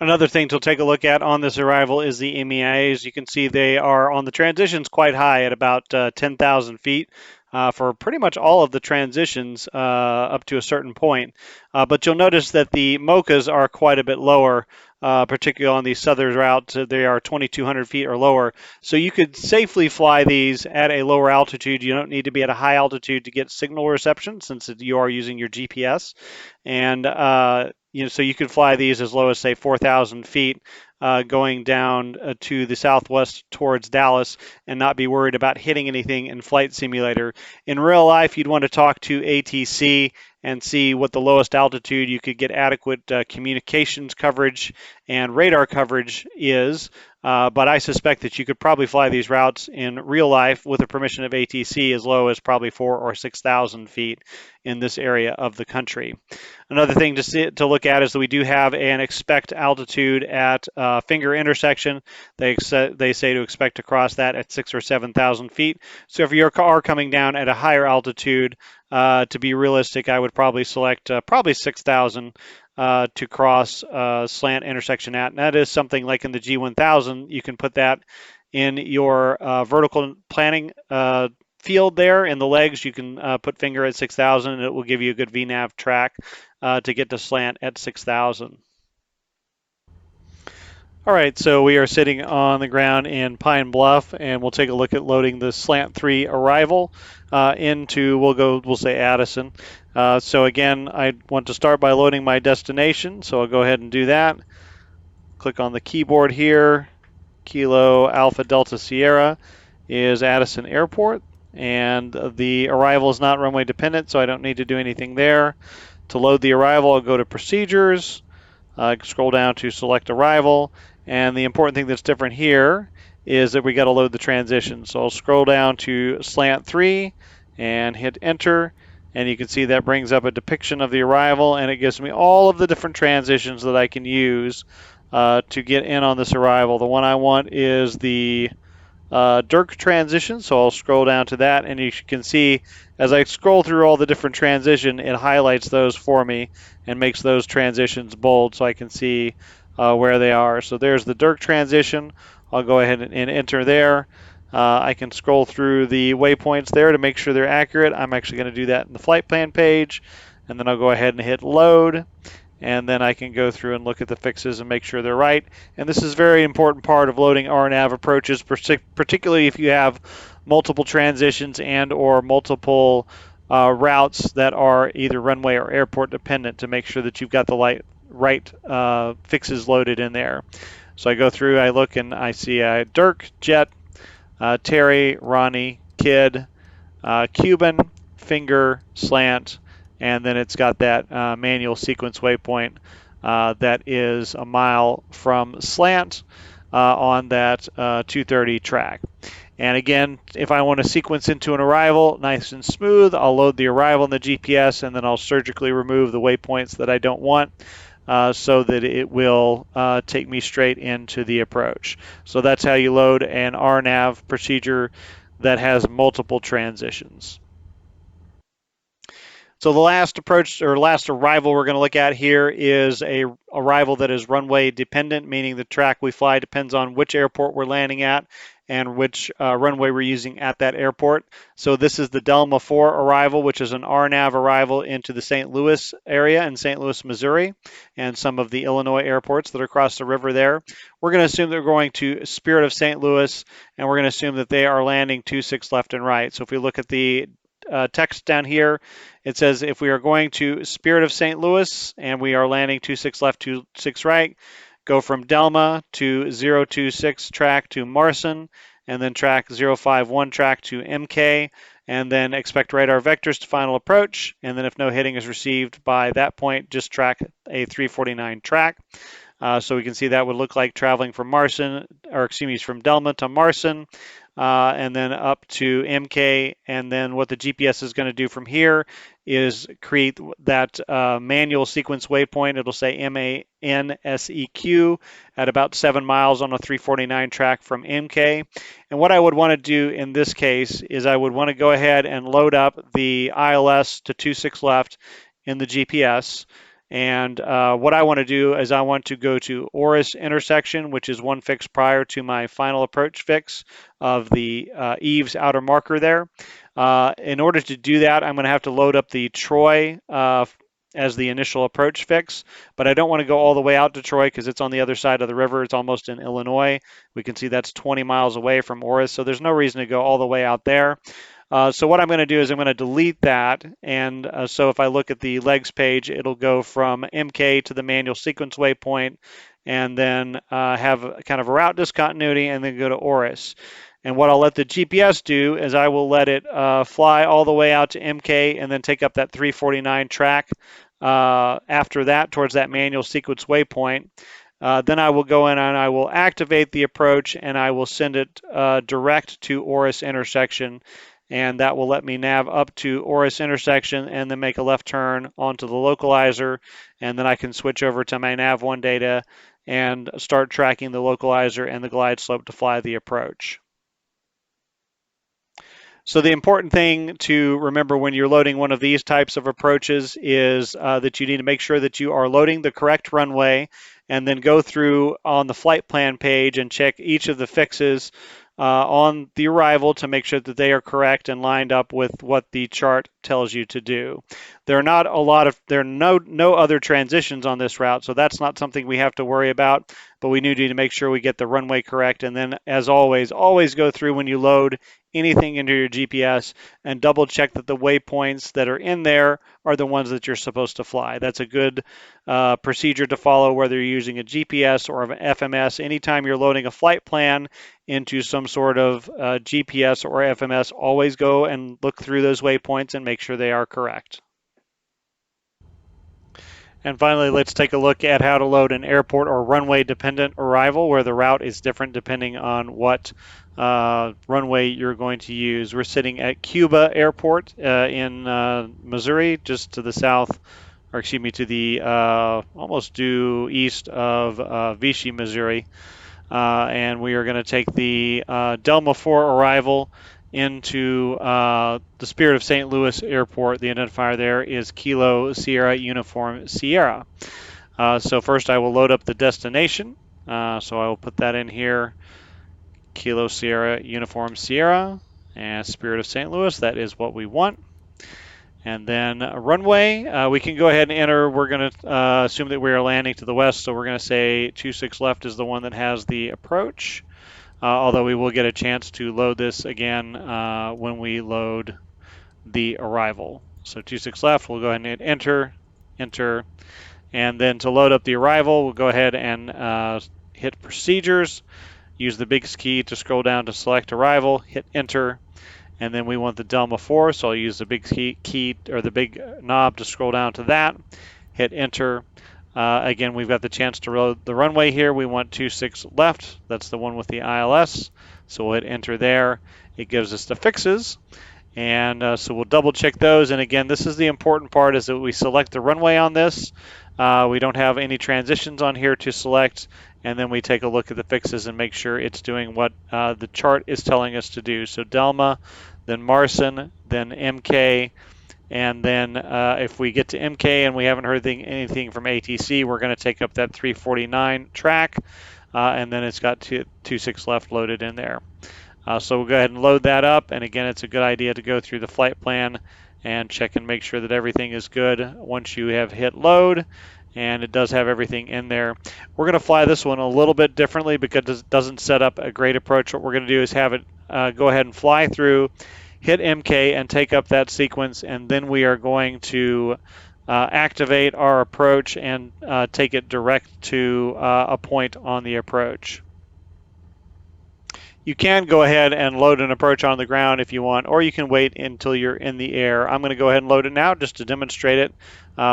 Another thing to take a look at on this arrival is the MEIAs. You can see they are on the transitions quite high at about 10,000 feet. For pretty much all of the transitions up to a certain point. But you'll notice that the MOCAs are quite a bit lower, particularly on these southern routes. They are 2,200 feet or lower. So you could safely fly these at a lower altitude. You don't need to be at a high altitude to get signal reception since you are using your GPS. And so you could fly these as low as, say, 4,000 feet. Going down to the southwest towards Dallas and not be worried about hitting anything in Flight Simulator. In real life, you'd want to talk to ATC and see what the lowest altitude you could get adequate communications coverage and radar coverage is. But I suspect that you could probably fly these routes in real life with the permission of ATC as low as probably 4,000 or 6,000 feet in this area of the country. Another thing to look at is that we do have an expect altitude at finger intersection. They say to expect to cross that at 6,000 or 7,000 feet. So if you are coming down at a higher altitude, to be realistic, I would probably select probably 6,000 to cross slant intersection at. And that is something like in the G1000, you can put that in your vertical planning field there in the legs. You can put finger at 6,000 and it will give you a good VNAV track to get to slant at 6,000. All right, so we are sitting on the ground in Pine Bluff, and we'll take a look at loading the slant 3 arrival into, we'll say Addison. So again, I want to start by loading my destination, so I'll go ahead and do that. Click on the keyboard here. Kilo Alpha Delta Sierra is Addison Airport, and the arrival is not runway dependent, so I don't need to do anything there. To load the arrival, I'll go to Procedures, scroll down to Select Arrival, and the important thing that's different here is that we got to load the transition. So I'll scroll down to slant 3 and hit enter, And you can see that brings up a depiction of the arrival, and it gives me all of the different transitions that I can use to get in on this arrival. The one I want is the Dirk transition, so I'll scroll down to that, and you can see as I scroll through all the different transition, it highlights those for me and makes those transitions bold so I can see where they are. So there's the Dirk transition. I'll go ahead and enter there. I can scroll through the waypoints there to make sure they're accurate. I'm actually going to do that in the flight plan page, and then I'll go ahead and hit load, and then I can go through and look at the fixes and make sure they're right. And this is a very important part of loading RNAV approaches, particularly if you have multiple transitions and or multiple routes that are either runway or airport dependent, to make sure that you've got the right fixes loaded in there. So I go through, I look, and I see Dirk, Jet, Terry, Ronnie, Kid, Cuban, Finger, Slant, and then it's got that manual sequence waypoint that is a mile from Slant on that 230 track. And again, if I want to sequence into an arrival nice and smooth, I'll load the arrival in the GPS, and then I'll surgically remove the waypoints that I don't want, so that it will take me straight into the approach. So that's how you load an RNAV procedure that has multiple transitions. So the last approach or last arrival we're going to look at here is a arrival that is runway dependent, meaning the track we fly depends on which airport we're landing at and which runway we're using at that airport. So this is the Delma 4 arrival, which is an RNAV arrival into the St. Louis area in St. Louis, Missouri, and some of the Illinois airports that are across the river there. We're going to assume they're going to Spirit of St. Louis, and we're going to assume that they are landing 26 left and right. So if we look at the text down here, it says if we are going to Spirit of St. Louis and we are landing 26 left, 26 right, go from Delma to 026 track to Marson, and then track 051 track to MK, and then expect radar vectors to final approach, and then if no hitting is received by that point, just track a 349 track. So we can see that would look like traveling from Marson, or excuse me, from Delma to Marson, and then up to MK. And then what the GPS is going to do from here is create that manual sequence waypoint. It'll say MANSEQ at about 7 miles on a 349 track from MK. And what I would want to do in this case is I would want to go ahead and load up the ILS to 26 left in the GPS. And what I want to do is I want to go to Oris intersection, which is one fix prior to my final approach fix of the Eves outer marker there. In order to do that, I'm going to have to load up the Troy as the initial approach fix, but I don't want to go all the way out to Troy because it's on the other side of the river. It's almost in Illinois. We can see that's 20 miles away from Oris, so there's no reason to go all the way out there. So what I'm going to do is I'm going to delete that, and so if I look at the legs page, it'll go from MK to the manual sequence waypoint, and then have kind of a route discontinuity, and then go to Oris. And what I'll let the GPS do is I will let it fly all the way out to MK and then take up that 349 track after that towards that manual sequence waypoint. Then I will go in and I will activate the approach, and I will send it direct to Oris intersection, and that will let me nav up to Oris intersection and then make a left turn onto the localizer, and then I can switch over to my nav1 data and start tracking the localizer and the glide slope to fly the approach. So the important thing to remember when you're loading one of these types of approaches is that you need to make sure that you are loading the correct runway, and then go through on the flight plan page and check each of the fixes on the arrival to make sure that they are correct and lined up with what the chart tells you to do. There are no other transitions on this route, so that's not something we have to worry about, but we need to make sure we get the runway correct. And then, as always go through when you load anything into your GPS and double check that the waypoints that are in there are the ones that you're supposed to fly. That's a good procedure to follow, whether you're using a GPS or an FMS. Anytime you're loading a flight plan into some sort of GPS or FMS, always go and look through those waypoints and make sure they are correct. And finally, let's take a look at how to load an airport or runway dependent arrival where the route is different depending on what runway you're going to use. We're sitting at Cuba Airport in Missouri, just to the south, or excuse me, to the almost due east of Vichy, Missouri. And we are going to take the Delma 4 arrival into the Spirit of St. Louis Airport. The identifier there is Kilo Sierra Uniform Sierra. So first I will load up the destination. So I will put that in here, Kilo Sierra Uniform Sierra, and Spirit of St. Louis. That is what we want. And then runway, we can go ahead and enter. We're going to assume that we are landing to the west, so we're going to say 26 left is the one that has the approach, although we will get a chance to load this again when we load the arrival. So 26 left, we'll go ahead and hit enter, enter, and then to load up the arrival, we'll go ahead and hit procedures, use the big key to scroll down to select arrival, hit enter, and then we want the Delma 4, so I'll use the big key or the big knob to scroll down to that, hit enter. Again, we've got the chance to load the runway here. We want 26 left. That's the one with the ILS. So we'll hit enter there. It gives us the fixes. And so we'll double check those. And again, this is the important part, is that we select the runway on this. We don't have any transitions on here to select. And then we take a look at the fixes and make sure it's doing what the chart is telling us to do. So Delma, then Marson, then MK, and then if we get to MK and we haven't heard anything from ATC, we're going to take up that 349 track, and then it's got 26 left loaded in there. So we'll go ahead and load that up, and again, it's a good idea to go through the flight plan and check and make sure that everything is good once you have hit load, and it does have everything in there. We're going to fly this one a little bit differently because it doesn't set up a great approach. What we're going to do is have it go ahead and fly through, hit MK and take up that sequence, and then we are going to activate our approach and take it direct to a point on the approach. You can go ahead and load an approach on the ground if you want, or you can wait until you're in the air. I'm going to go ahead and load it now just to demonstrate it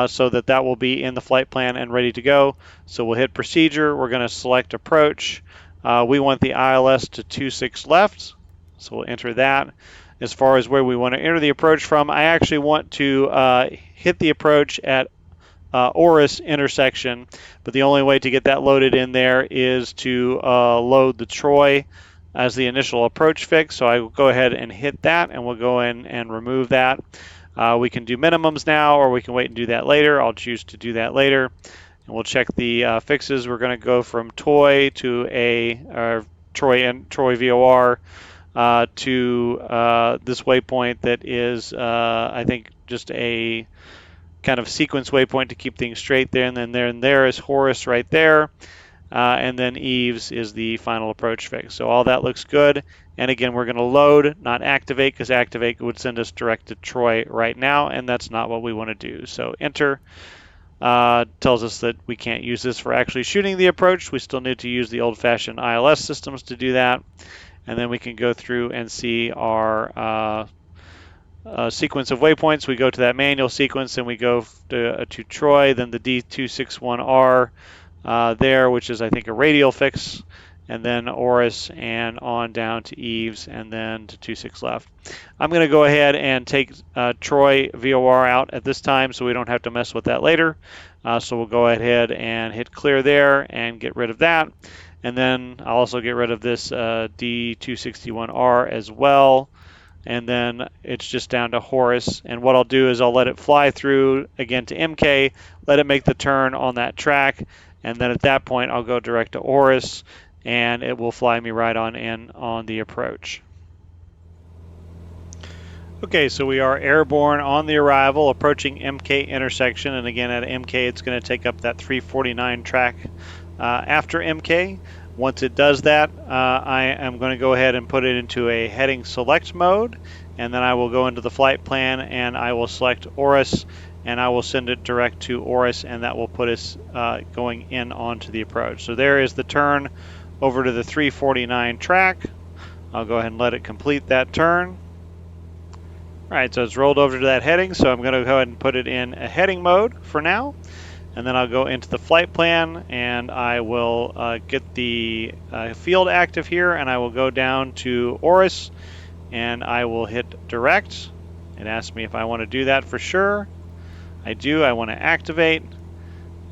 so that will be in the flight plan and ready to go. So we'll hit procedure. We're going to select approach. We want the ILS to 26 left, so we'll enter that. As far as where we want to enter the approach from, I actually want to hit the approach at Oris intersection, but the only way to get that loaded in there is to load the Troy as the initial approach fix. So I will go ahead and hit that, and we'll go in and remove that. We can do minimums now, or we can wait and do that later. I'll choose to do that later, and we'll check the fixes. We're going to go from TOI to a Troy VOR to this waypoint that is, I think, just a kind of sequence waypoint to keep things straight there. And then there is Horus right there. And then Eves is the final approach fix. So all that looks good. And again, we're going to load, not activate, because activate would send us direct to Troy right now, and that's not what we want to do. So enter tells us that we can't use this for actually shooting the approach. We still need to use the old-fashioned ILS systems to do that. And then we can go through and see our sequence of waypoints. We go to that manual sequence, and we go to Troy, then the D261R there, which is, I think, a radial fix, and then Oris, and on down to Eves, and then to 26 left. I'm going to go ahead and take Troy VOR out at this time so we don't have to mess with that later. So we'll go ahead and hit clear there and get rid of that. And then I'll also get rid of this D261R as well. And then it's just down to Horus. And what I'll do is I'll let it fly through again to MK, let it make the turn on that track, and then at that point I'll go direct to Horus, and it will fly me right on in on the approach. Okay, so we are airborne on the arrival, approaching MK intersection, and again at MK it's going to take up that 349 track after MK. Once it does that, I am going to go ahead and put it into a heading select mode, and then I will go into the flight plan and I will select Oris, and I will send it direct to Oris, and that will put us going in onto the approach. So there is the turn over to the 349 track. I'll go ahead and let it complete that turn. All right, so it's rolled over to that heading, so I'm going to go ahead and put it in a heading mode for now. and then I'll go into the flight plan, and I will get the field active here, and I will go down to ORIS, and I will hit direct. It asks me if I want to do that for sure. I do. I want to activate,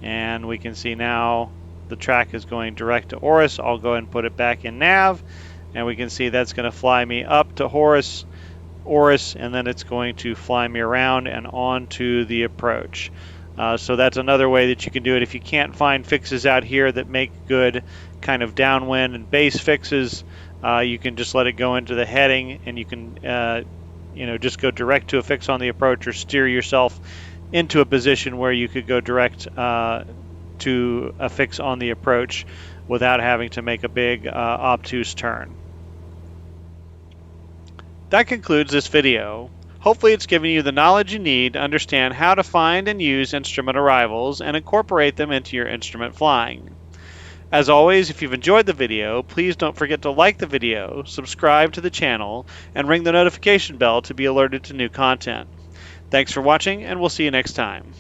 and we can see now the track is going direct to ORIS. I'll go ahead and put it back in nav, and we can see that's going to fly me up to ORIS, and then it's going to fly me around and onto the approach. So that's another way that you can do it. If you can't find fixes out here that make good kind of downwind and base fixes, you can just let it go into the heading, and you can just go direct to a fix on the approach, or steer yourself into a position where you could go direct to a fix on the approach without having to make a big obtuse turn. That concludes this video. Hopefully it's given you the knowledge you need to understand how to find and use instrument arrivals and incorporate them into your instrument flying. As always, if you've enjoyed the video, please don't forget to like the video, subscribe to the channel, and ring the notification bell to be alerted to new content. Thanks for watching, and we'll see you next time.